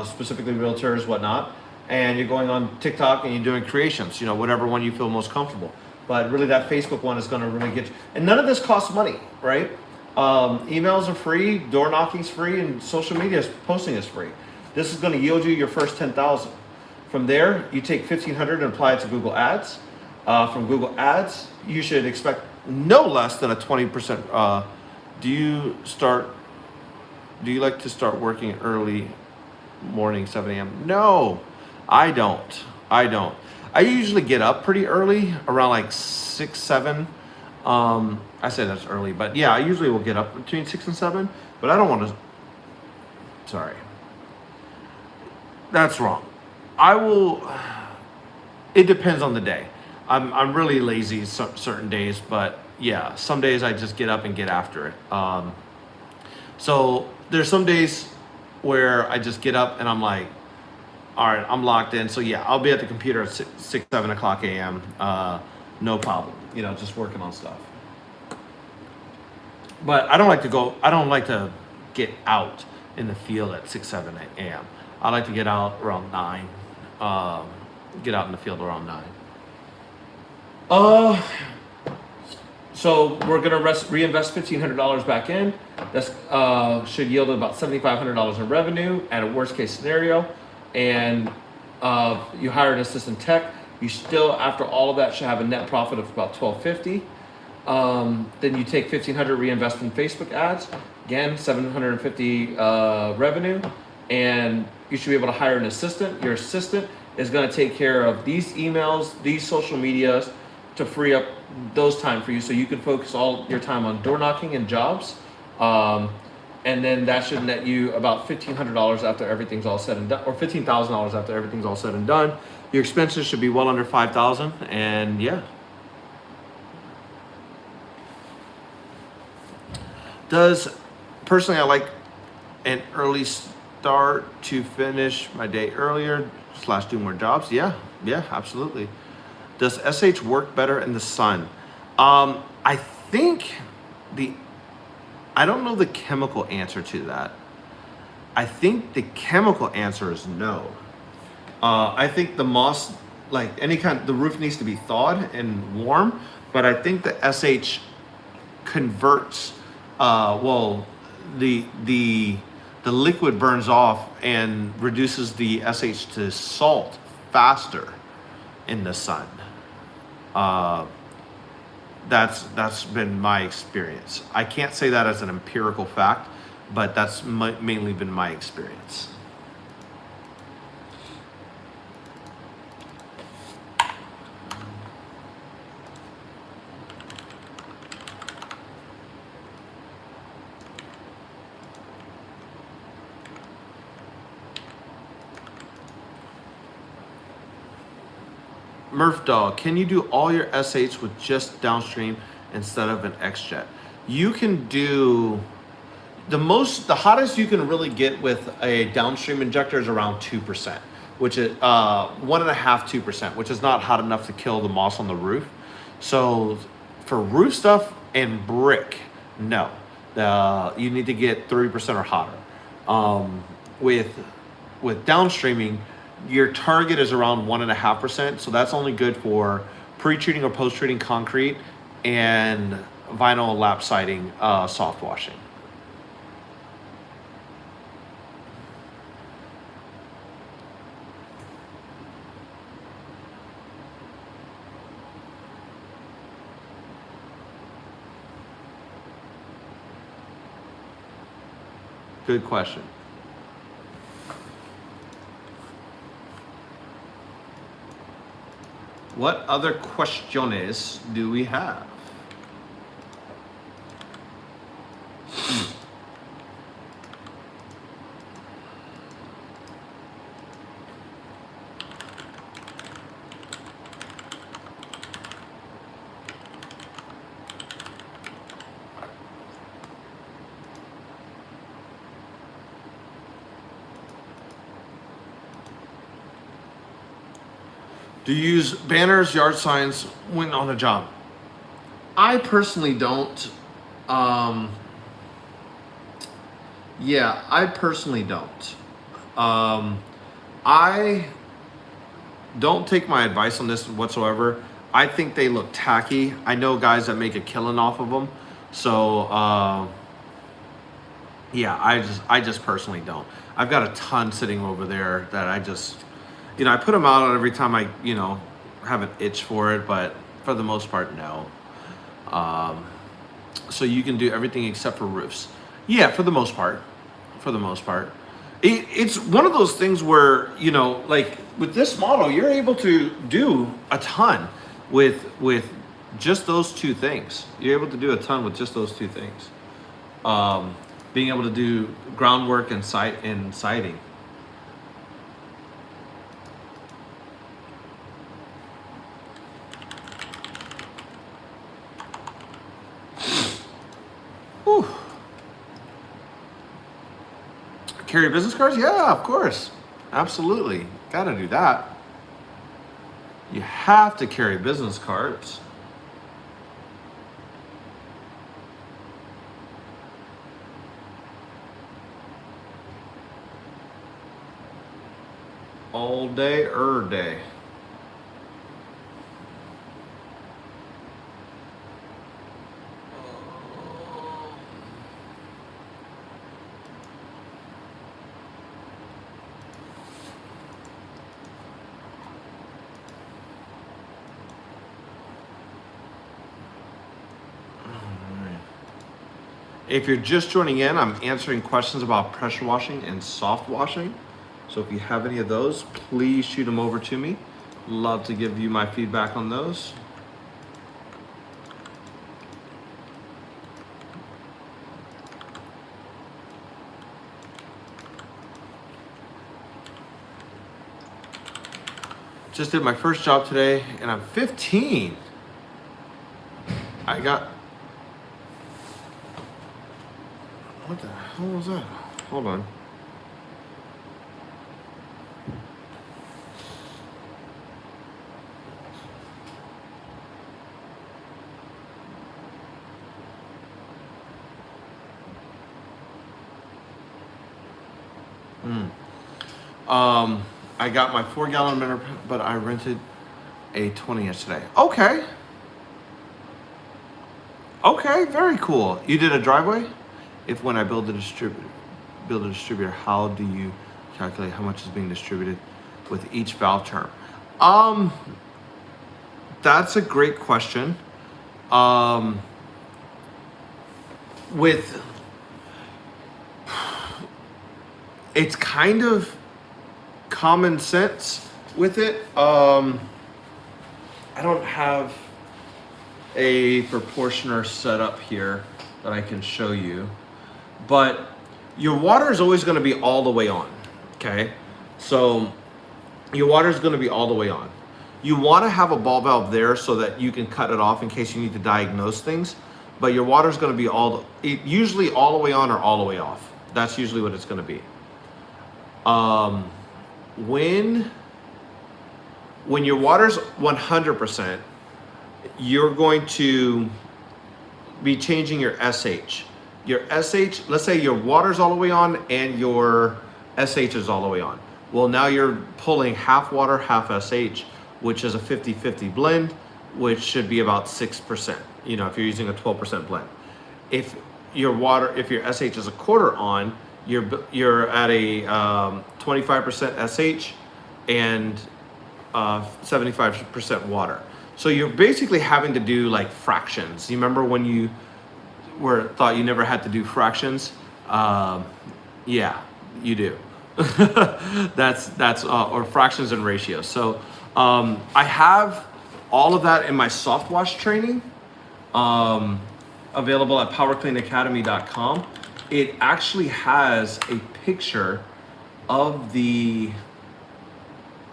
specifically realtors, whatnot. And you're going on TikTok and you're doing creations, whatever one you feel most comfortable. But really that Facebook one is going to really get you. And none of this costs money, right? Emails are free, door knocking's free, and social media posting is free. This is going to yield you your first 10,000. From there, you take 1,500 and apply it to Google Ads. From Google Ads, you should expect no less than a 20%. Do you like to start working early morning, 7 a.m.? No, I don't. I usually get up pretty early, around like 6, 7. I say that's early, but yeah, I usually will get up between 6 and 7, but I don't want to, sorry. That's wrong. It depends on the day. I'm really lazy certain days, but yeah, some days I just get up and get after it. So there's some days where I just get up and I'm like, all right, I'm locked in. So yeah, I'll be at the computer at 6, 7 o'clock a.m. No problem, just working on stuff. But I don't like to get out in the field at 6, 7 a.m. I like to get out around 9. Get out in the field around 9. So we're gonna reinvest $1,500 back in. That's should yield about $7,500 in revenue at a worst case scenario. And you hire an assistant tech. You still, after all of that, should have a net profit of about $1,250. Then you take $1,500, reinvest in Facebook ads. Again, $750 revenue, and you should be able to hire an assistant. Your assistant is going to take care of these emails, these social medias, to free up those time for you, so you can focus all your time on door knocking and jobs. And then that should net you about $1,500 after everything's all said and done, or $15,000 after everything's all said and done. Your expenses should be well under $5,000, and yeah. Personally, I like an early start to finish my day earlier / do more jobs. Yeah, absolutely. Does SH work better in the sun? I think I don't know the chemical answer to that. I think the chemical answer is no. I think the moss, like the roof needs to be thawed and warm, but I think the SH converts, the liquid burns off and reduces the SH to salt faster in the sun. That's been my experience. I can't say that as an empirical fact, but that's mainly been my experience. Murph Dog, can you do all your SH with just downstream instead of an XJet? You can do the hottest you can really get with a downstream injector is around 2%, which is 1.5–2%, which is not hot enough to kill the moss on the roof. So for roof stuff and brick, no, you need to get 3% or hotter. With downstreaming, your target is around 1.5%, so that's only good for pre-treating or post-treating concrete and vinyl lap siding soft washing. Good question. What other questions do we have? Do you use banners, yard signs when on a job? I personally don't. Yeah, I personally don't. I don't take my advice on this whatsoever. I think they look tacky. I know guys that make a killing off of them. So, yeah, I just personally don't. I've got a ton sitting over there that I just, I put them out every time I, have an itch for it, but for the most part, no. So you can do everything except for roofs. Yeah, for the most part. It's one of those things where, like with this model, you're able to do a ton with just those two things. You're able to do a ton with just those two things. Being able to do groundwork and siding. Whew. Carry business cards? Yeah, of course. Absolutely. Gotta do that. You have to carry business cards. All day, day. If you're just joining in, I'm answering questions about pressure washing and soft washing. So if you have any of those, please shoot them over to me. Love to give you my feedback on those. Just did my first job today and I'm 15. What the hell was that? Hold on. I got my 4-gallon minute, but I rented a 20-inch today. Okay. Okay, very cool. You did a driveway? If when I build a distributor, how do you calculate how much is being distributed with each valve term? That's a great question. It's kind of common sense with it. I don't have a proportioner set up here that I can show you, but your water is always going to be all the way on. Okay, so your water is going to be all the way on. You want to have a ball valve there so that you can cut it off in case you need to diagnose things. But your water is going to be usually all the way on or all the way off. That's usually what it's going to be. When your water's 100%, you're going to be changing your SH. Your SH, let's say your water's all the way on and your SH is all the way on. Well, now you're pulling half water, half SH, which is a 50-50 blend, which should be about 6%, you know, if you're using a 12% blend. If your SH is a quarter on, you're at a 25% SH and 75% water. So you're basically having to do like fractions. You remember when you thought you never had to do fractions? Yeah, you do. that's or fractions and ratios. So I have all of that in my soft wash training, available at powercleanacademy.com. It actually has a picture of the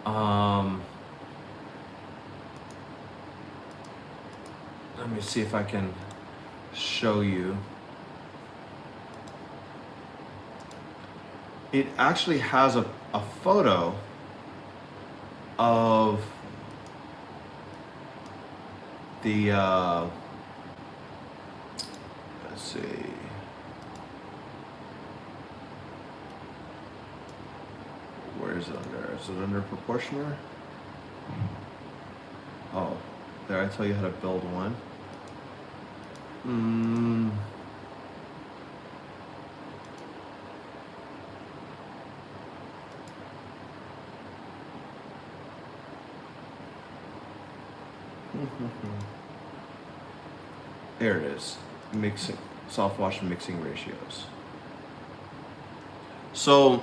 let me see if I can show you. It actually has a photo of the let's see. Where is it under? Is it under proportioner? Oh, there, I tell you how to build one. There it is. Mixing, soft wash mixing ratios. So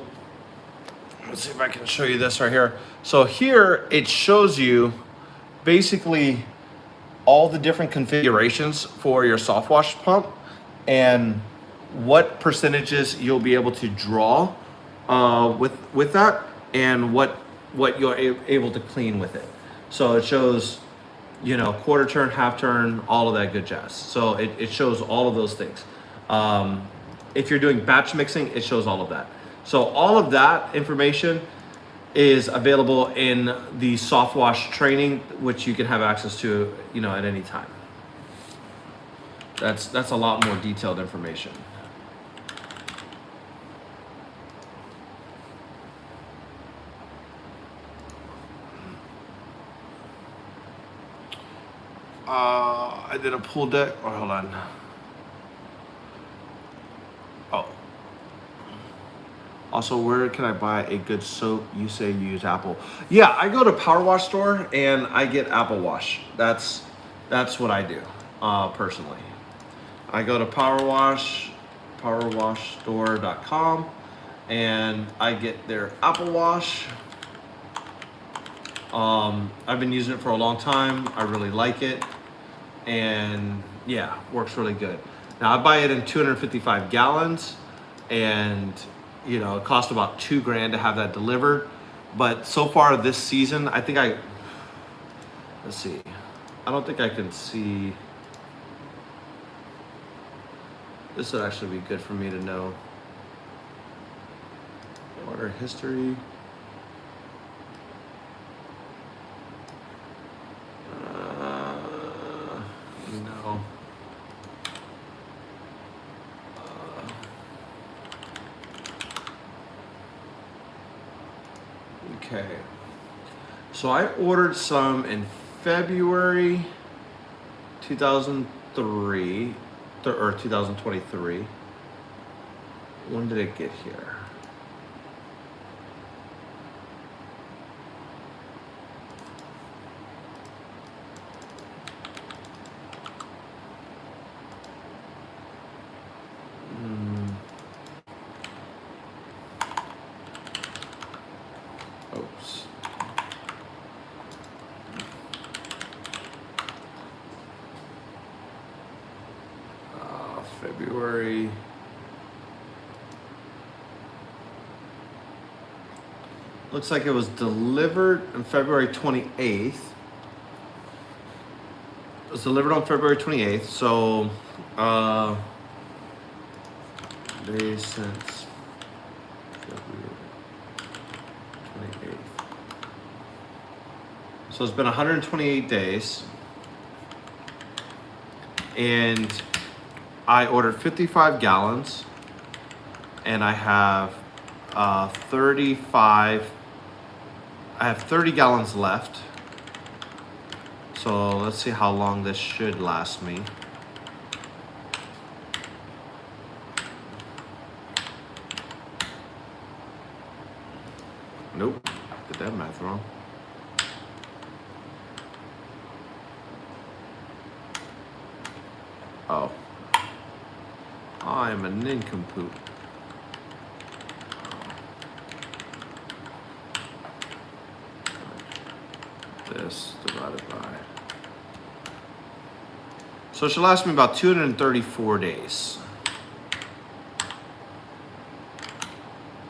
let's see if I can show you this right here. So here it shows you basically all the different configurations for your soft wash pump and what percentages you'll be able to draw with that, and what you're able to clean with it. So it shows, you know, quarter turn, half turn, all of that good jazz. So it shows all of those things. If you're doing batch mixing, it shows all of that. So all of that information is available in the soft wash training, which you can have access to, you know, at any time. That's a lot more detailed information. I did a pool deck. Oh, hold on. Oh. Also, where can I buy a good soap? You say you use Apple. Yeah, I go to Power Wash store and I get Apple Wash. That's what I do personally. I go to powerwashstore.com and I get their Apple Wash. I've been using it for a long time. I really like it, and yeah, works really good. Now I buy it in 255 gallons, and you know, it cost about $2,000 to have that delivered. But so far this season, I think let's see. I don't think I can see. This would actually be good for me to know. Order history. No. Okay. So I ordered some in February 2003 or 2023. When did it get here? Oops. February. Looks like it was delivered on February 28th. was delivered on February 28th. So, days since February 28th. So it's been 128 days. And I ordered 55 gallons. And I have 30 gallons left. So let's see how long this should last me. Nope, did that math wrong. Oh, I'm a nincompoop. This divided by. So it should last me about 234 days.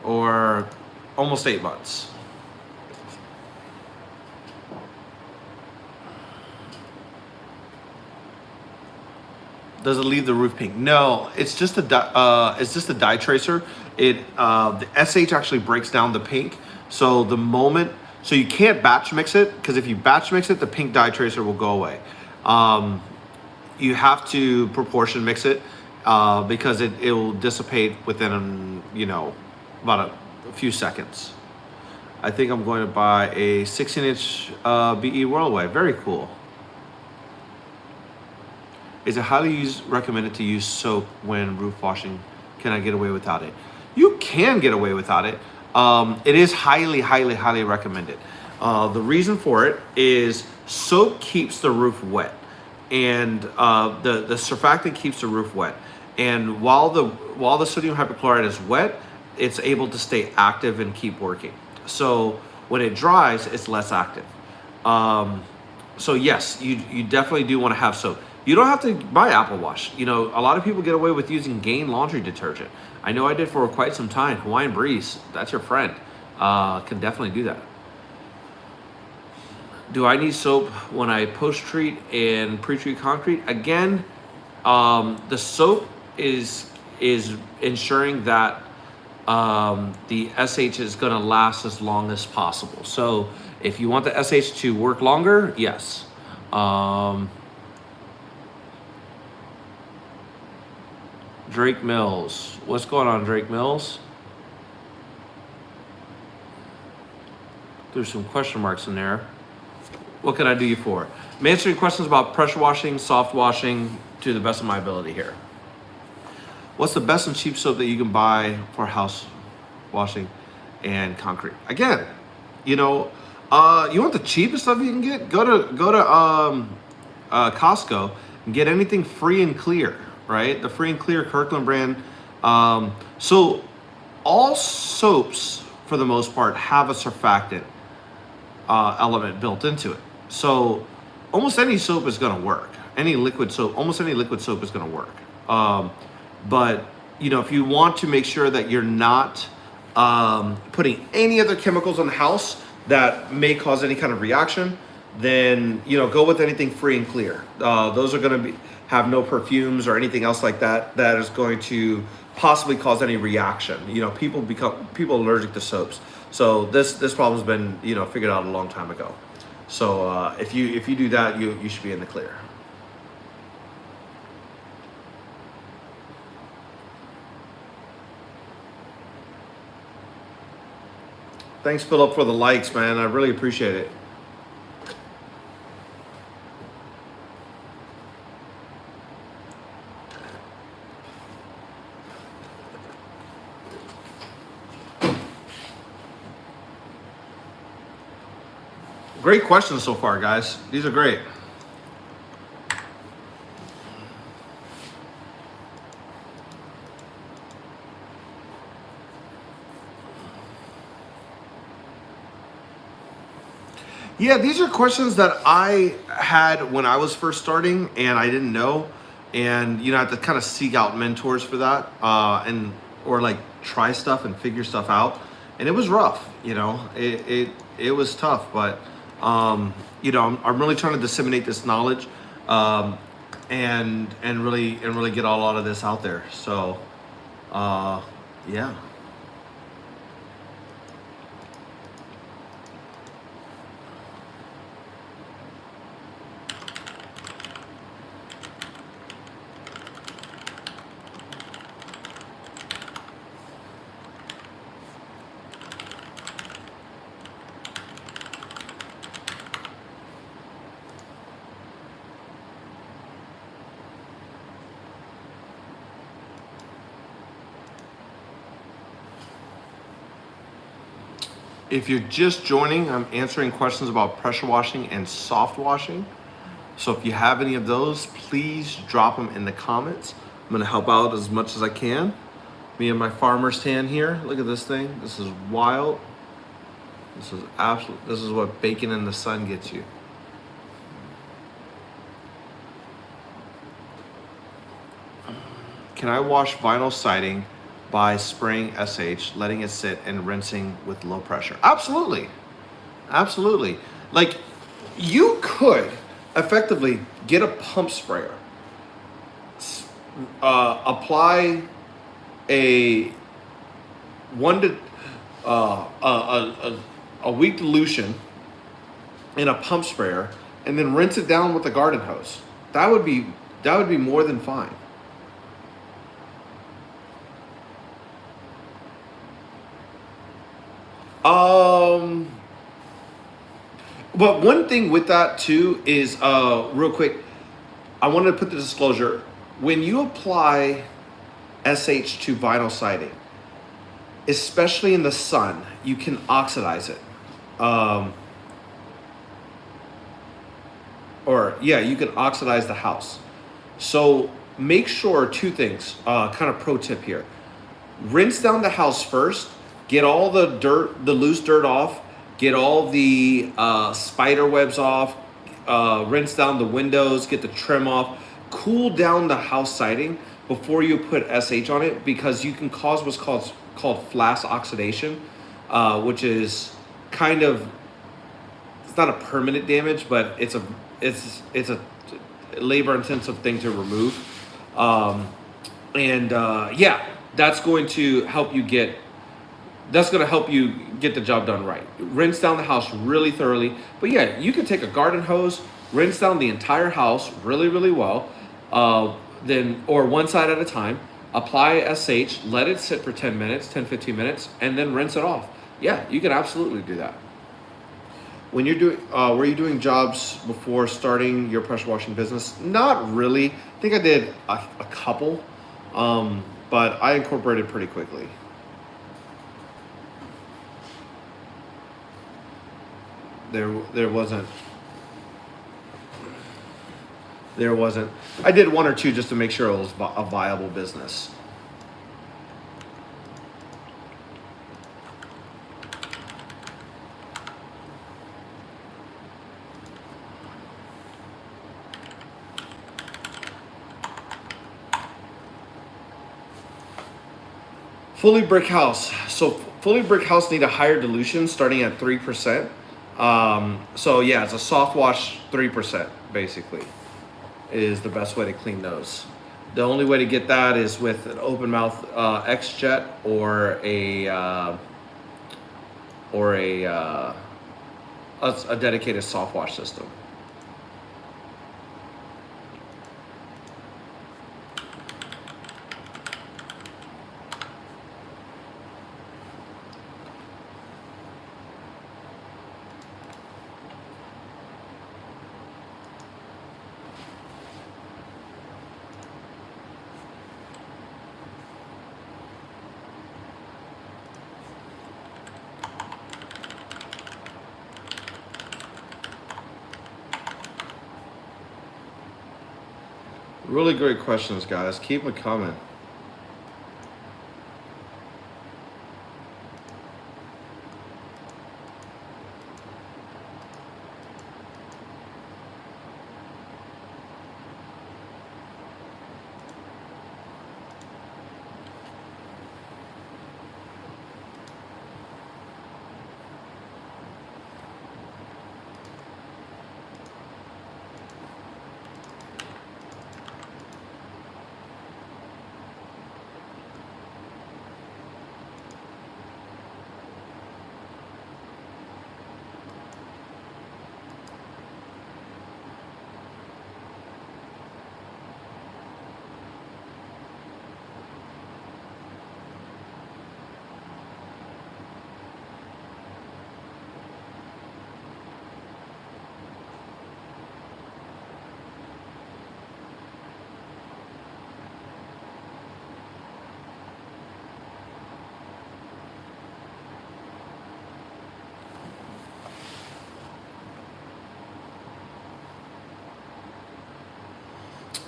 Or almost 8 months. Does it leave the roof pink? No, it's just a dye tracer. The SH actually breaks down the pink. So so you can't batch mix it, because if you batch mix it, the pink dye tracer will go away. You have to proportion mix it because it will dissipate within about a few seconds. I think I'm going to buy a 16-inch BE Whirlaway. Very cool. Is it highly recommended to use soap when roof washing? Can I get away without it? You can get away without it. It is highly, highly, highly recommended. The reason for it is soap keeps the roof wet, and the surfactant keeps the roof wet. And while the sodium hypochlorite is wet, it's able to stay active and keep working. So when it dries, it's less active. So yes, you definitely do want to have soap. You don't have to buy Apple Wash. A lot of people get away with using Gain laundry detergent. I know I did for quite some time. Hawaiian Breeze, that's your friend. Can definitely do that. Do I need soap when I post-treat and pre-treat concrete? Again, the soap is ensuring that the SH is going to last as long as possible. So if you want the SH to work longer, yes. Drake Mills. What's going on, Drake Mills? There's some question marks in there. What can I do you for? I'm answering questions about pressure washing, soft washing, to the best of my ability here. What's the best and cheap soap that you can buy for house washing and concrete? Again, you want the cheapest stuff you can get? Go to Costco and get anything free and clear, right? The free and clear Kirkland brand. So all soaps, for the most part, have a surfactant element built into it. So almost any soap is going to work. Almost any liquid soap is going to work. But if you want to make sure that you're not putting any other chemicals on the house that may cause any kind of reaction, then go with anything free and clear. Those are going to have no perfumes or anything else like that is going to possibly cause any reaction. People allergic to soaps. So this problem's been figured out a long time ago. So if you do that, you should be in the clear. Thanks, Philip, for the likes, man. I really appreciate it. Great questions so far, guys. These are great. Yeah, these are questions that I had when I was first starting and I didn't know. And, I have to kind of seek out mentors for that or like try stuff and figure stuff out. And it was rough, it was tough, but I'm really trying to disseminate this knowledge and really get a lot of this out there. So yeah. If you're just joining, I'm answering questions about pressure washing and soft washing. So if you have any of those, please drop them in the comments. I'm gonna help out as much as I can. Me and my farmer's tan here. Look at this thing. This is wild. This is absolute. This is what bacon in the sun gets you. Can I wash vinyl siding by spraying SH, letting it sit, and rinsing with low pressure? Absolutely. Absolutely. Like, you could effectively get a pump sprayer, apply a a weak dilution in a pump sprayer, and then rinse it down with a garden hose. That would be more than fine. But one thing with that too is, real quick, I wanted to put the disclosure. When you apply SH to vinyl siding, especially in the sun, you can oxidize it. You can oxidize the house. So make sure two things, kind of pro tip here. Rinse down the house first, get all the dirt, the loose dirt off, get all the spider webs off, rinse down the windows, get the trim off, cool down the house siding before you put SH on it, because you can cause what's called flash oxidation, which is kind of, it's not a permanent damage, but it's a labor intensive thing to remove. That's going to help you get the job done right. Rinse down the house really thoroughly. But yeah, you can take a garden hose, rinse down the entire house really, really well, or one side at a time, apply SH, let it sit for 10 minutes, 10, 15 minutes, and then rinse it off. Yeah, you can absolutely do that. When you're doing, were you doing jobs before starting your pressure washing business? Not really. I think I did a couple, but I incorporated pretty quickly. There wasn't. I did one or two just to make sure it was a viable business. Fully brick house. So fully brick house need a higher dilution starting at 3%. So yeah, it's a soft wash 3% basically is the best way to clean those. The only way to get that is with an open mouth X-Jet or a dedicated soft wash system. Really great questions, guys. Keep them coming.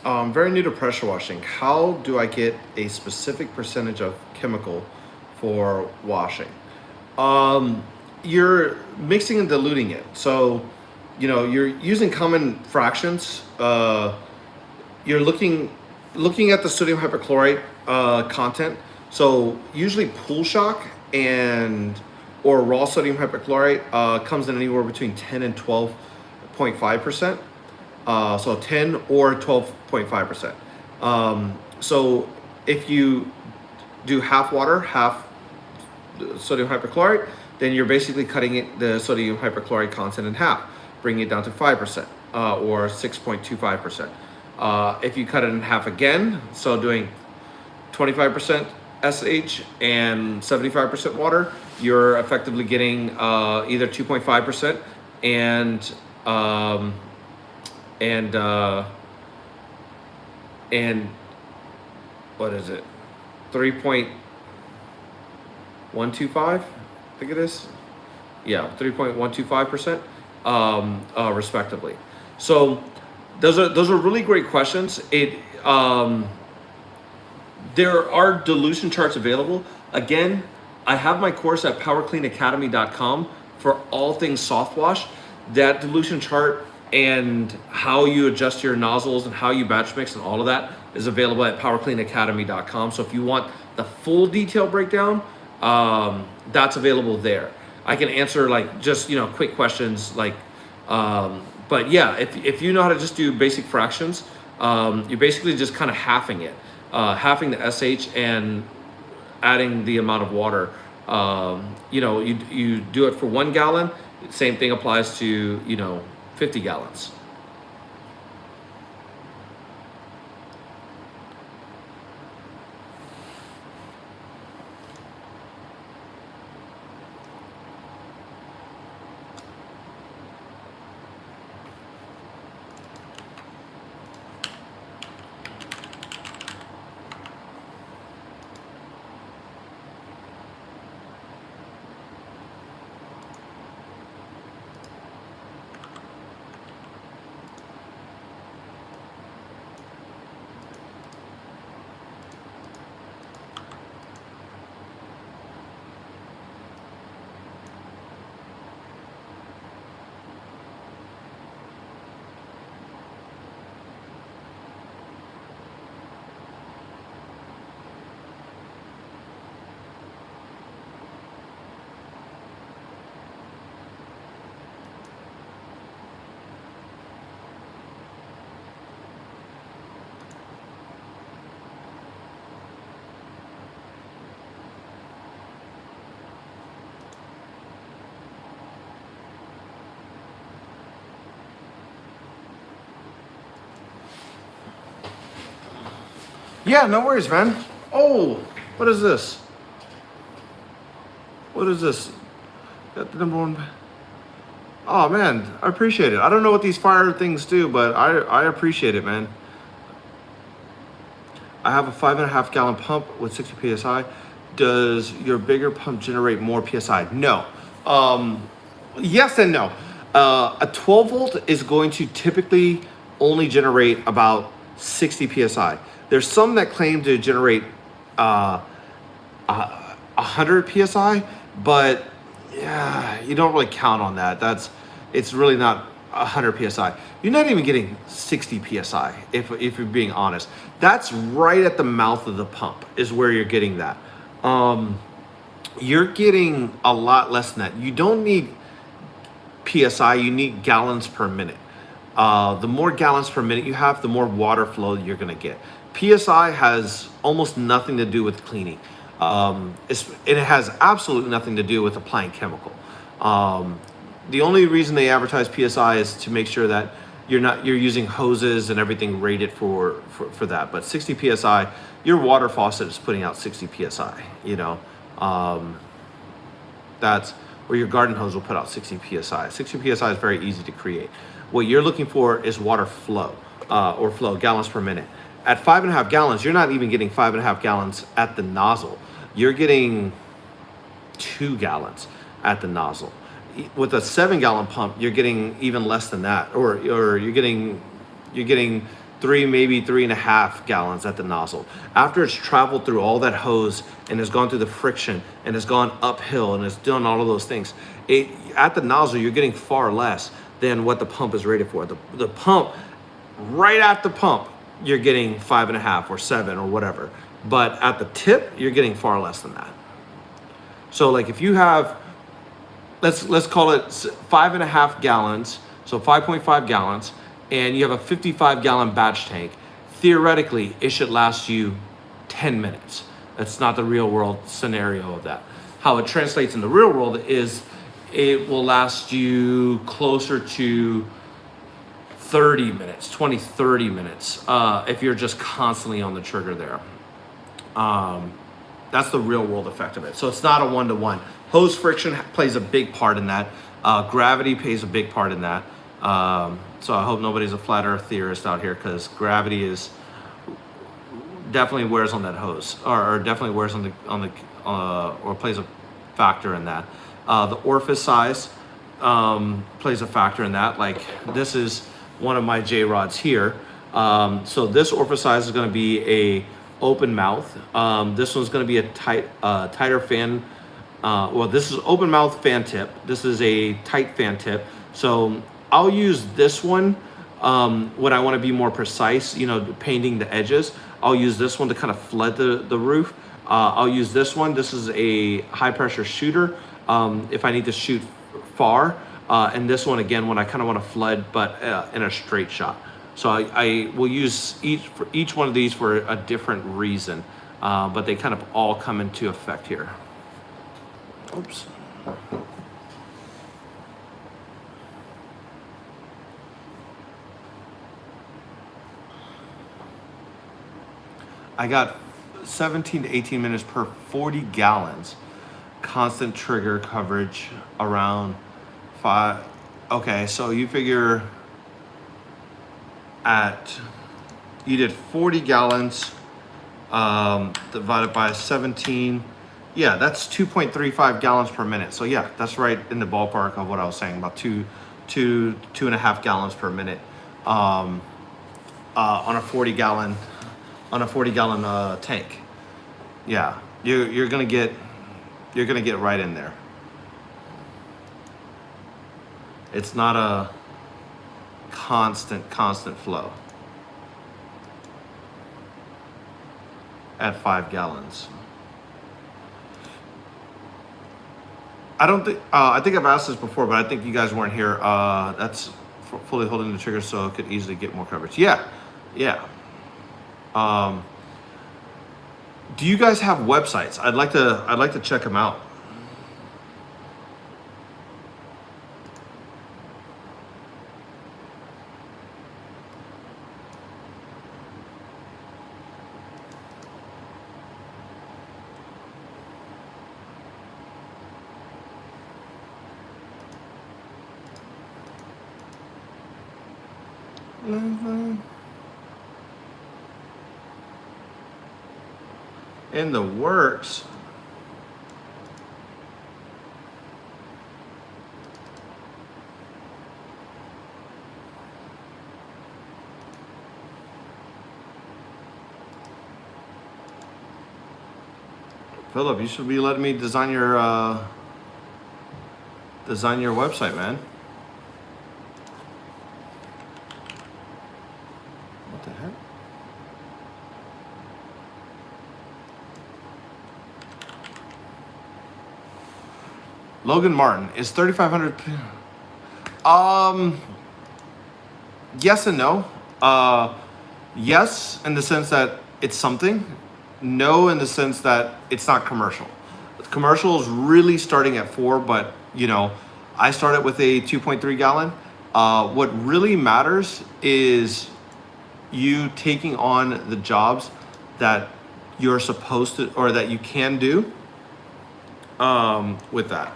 Very new to pressure washing. How do I get a specific percentage of chemical for washing? You're mixing and diluting it. So, you're using common fractions. You're looking at the sodium hypochlorite content. So usually pool shock or raw sodium hypochlorite comes in anywhere between 10 and 12.5%. So 10 or 12.5%. So if you do half water, half sodium hypochlorite, then you're basically cutting the sodium hypochlorite content in half, bringing it down to 5% or 6.25%. If you cut it in half again, so doing 25% SH and 75% water, you're effectively getting either 2.5% and what is it? 3.125, I think it is. Yeah, 3.125%, respectively. So those are really great questions. There are dilution charts available. Again, I have my course at powercleanacademy.com for all things soft wash. That dilution chart and how you adjust your nozzles and how you batch mix and all of that is available at powercleanacademy.com. So if you want the full detail breakdown, that's available there. I can answer just quick questions but yeah, if you know how to just do basic fractions, you're basically just kind of halving it, halving the SH and adding the amount of water. You do it for 1 gallon. Same thing applies to 50 gallons. Yeah, no worries, man. Oh, what is this? What is this? Got the number 1. Oh man, I appreciate it. I don't know what these fire things do, but I appreciate it, man. I have a 5.5 gallon pump with 60 psi. Does your bigger pump generate more psi? No. Yes and no. A 12 volt is going to typically only generate about 60 psi. There's some that claim to generate 100 psi, but yeah, you don't really count on that. It's really not 100 psi. You're not even getting 60 psi if you're being honest. That's right at the mouth of the pump is where you're getting that. You're getting a lot less than that. You don't need psi, you need gallons per minute. The more gallons per minute you have, the more water flow you're gonna get. PSI has almost nothing to do with cleaning. It has absolutely nothing to do with applying chemical. The only reason they advertise PSI is to make sure that you're using hoses and everything rated for that. But 60 PSI, your water faucet is putting out 60 PSI, that's where your garden hose will put out 60 PSI. 60 PSI is very easy to create. What you're looking for is water flow, gallons per minute. At 5.5 gallons, you're not even getting 5.5 gallons at the nozzle. You're getting 2 gallons at the nozzle. With a 7 gallon pump, you're getting even less than that, or you're getting 3, maybe 3.5 gallons at the nozzle. After it's traveled through all that hose and has gone through the friction and has gone uphill and has done all of those things, at the nozzle, you're getting far less than what the pump is rated for. The pump, right at the pump, you're getting 5.5 or 7 or whatever. But at the tip, you're getting far less than that. So like if you have, let's call it 5.5 gallons, so 5.5 gallons, and you have a 55-gallon batch tank, theoretically, it should last you 10 minutes. That's not the real world scenario of that. How it translates in the real world is it will last you closer to 30 minutes, 20, 30 minutes, if you're just constantly on the trigger there. That's the real world effect of it. So it's not a one-to-one. Hose friction plays a big part in that. Gravity plays a big part in that. So I hope nobody's a flat earth theorist out here, because gravity is definitely wears on that hose, or definitely wears on the or plays a factor in that. The orifice size plays a factor in that. Like this is one of my J rods here. So this orifice size is going to be a open mouth. This one's going to be a tighter fan. Well, this is open mouth fan tip. This is a tight fan tip. So I'll use this one when I want to be more precise, painting the edges. I'll use this one to kind of flood the roof. I'll use this one. This is a high pressure shooter if I need to shoot far. And this one, again, when I kind of want to flood, but in a straight shot. So I will use each one of these for a different reason, but they kind of all come into effect here. Oops. I got 17 to 18 minutes per 40 gallons. Constant trigger coverage around 5. Okay, so you figure you did 40 gallons divided by 17. Yeah, that's 2.35 gallons per minute. So yeah, that's right in the ballpark of what I was saying, about 2.5 gallons per minute on a 40 gallon tank. Yeah, you're gonna get right in there. It's not a constant flow at 5 gallons. I think I've asked this before, but I think you guys weren't here. That's fully holding the trigger, so it could easily get more coverage. Yeah. Do you guys have websites? I'd like to check them out. In the works. Philip, you should be letting me design your website, man. What the heck? Logan Martin, is 3,500? Yes and no. Yes, in the sense that it's something. No, in the sense that it's not commercial. Commercial is really starting at 4, but I started with a 2.3 gallon. What really matters is you taking on the jobs that you're supposed to, or that you can do with that.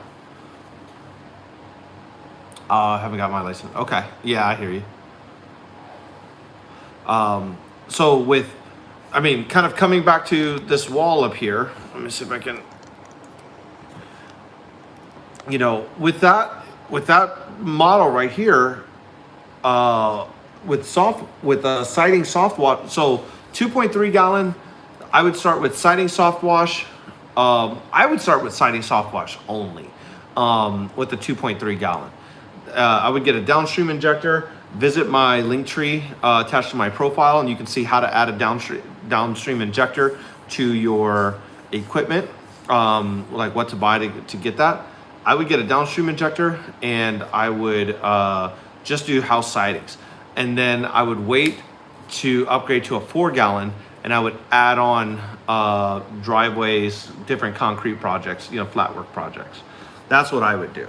I haven't got my license. Okay, yeah, I hear you. So kind of coming back to this wall up here, let me see if I can, with that model right here, siding soft wash. So 2.3 gallon, I would start with siding soft wash. I would start with siding soft wash only with the 2.3 gallon. I would get a downstream injector. Visit my link tree attached to my profile, and you can see how to add a downstream injector to your equipment, like what to buy to get that. I would get a downstream injector, and I would just do house sidings. And then I would wait to upgrade to a 4 gallon, and I would add on driveways, different concrete projects, flat work projects. That's what I would do.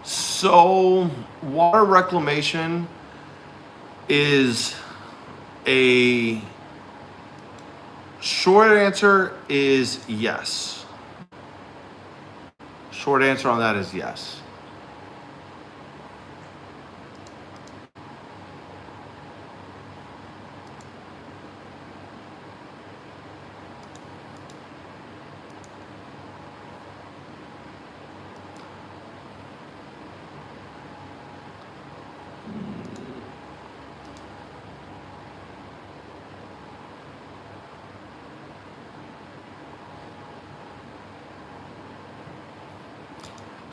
So water reclamation is a short answer is yes. Short answer on that is yes.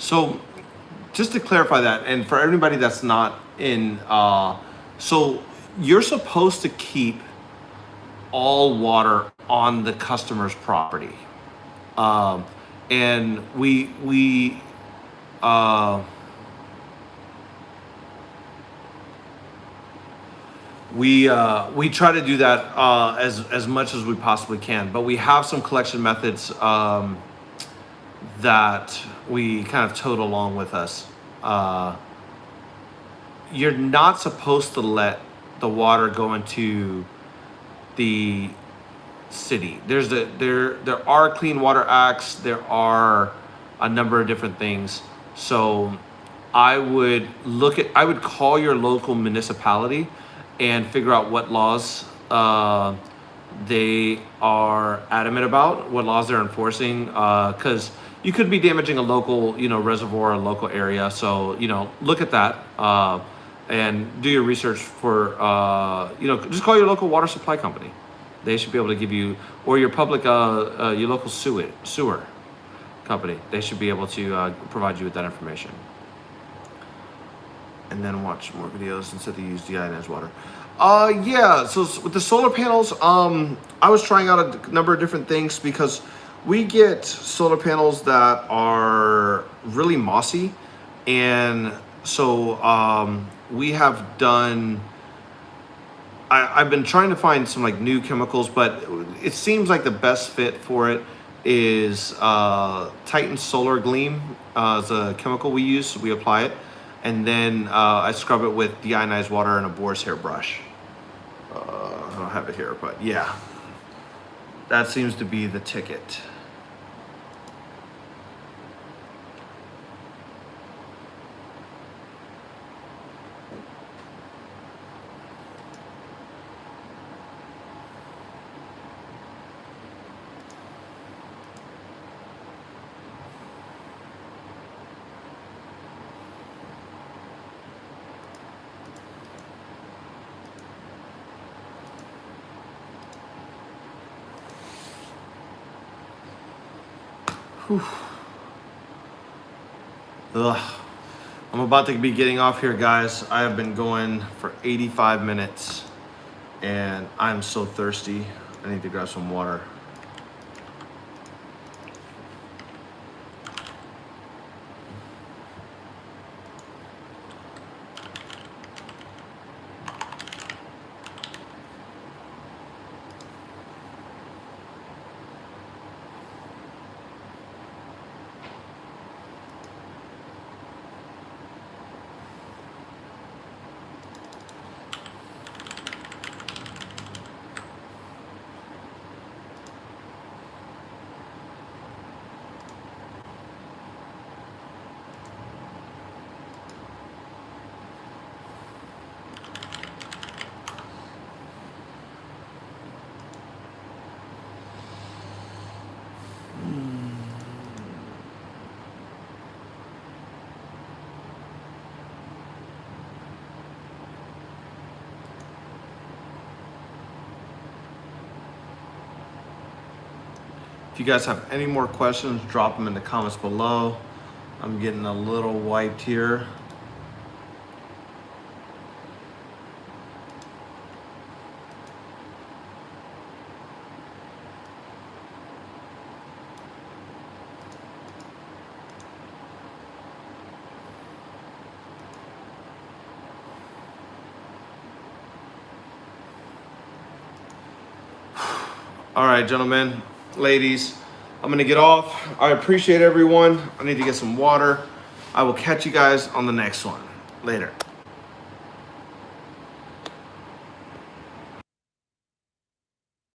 So just to clarify that, and for everybody that's not in, so you're supposed to keep all water on the customer's property. And we try to do that as much as we possibly can, but we have some collection methods that we kind of tote along with us. You're not supposed to let the water go into the city. There are Clean Water Acts. There are a number of different things. So I would call your local municipality and figure out what laws they are adamant about, what laws they're enforcing, because you could be damaging a local, reservoir, a local area. So, look at that and do your research for, just call your local water supply company. They should be able to give you, or your public, your local sewer company. They should be able to provide you with that information. And then watch more videos instead of use deionized water. Yeah, so with the solar panels, I was trying out a number of different things because we get solar panels that are really mossy. And so we have done, I've been trying to find some like new chemicals, but it seems like the best fit for it is Titan Solar Gleam is a chemical we use. So we apply it. And then I scrub it with deionized water and a boar's hair brush. I don't have it here, but yeah, that seems to be the ticket. Whew. Ugh. I'm about to be getting off here, guys. I have been going for 85 minutes and I'm so thirsty. I need to grab some water. If you guys have any more questions, drop them in the comments below. I'm getting a little wiped here. All right, gentlemen, ladies, I'm gonna get off. I appreciate everyone. I need to get some water. I will catch you guys on the next one. Later.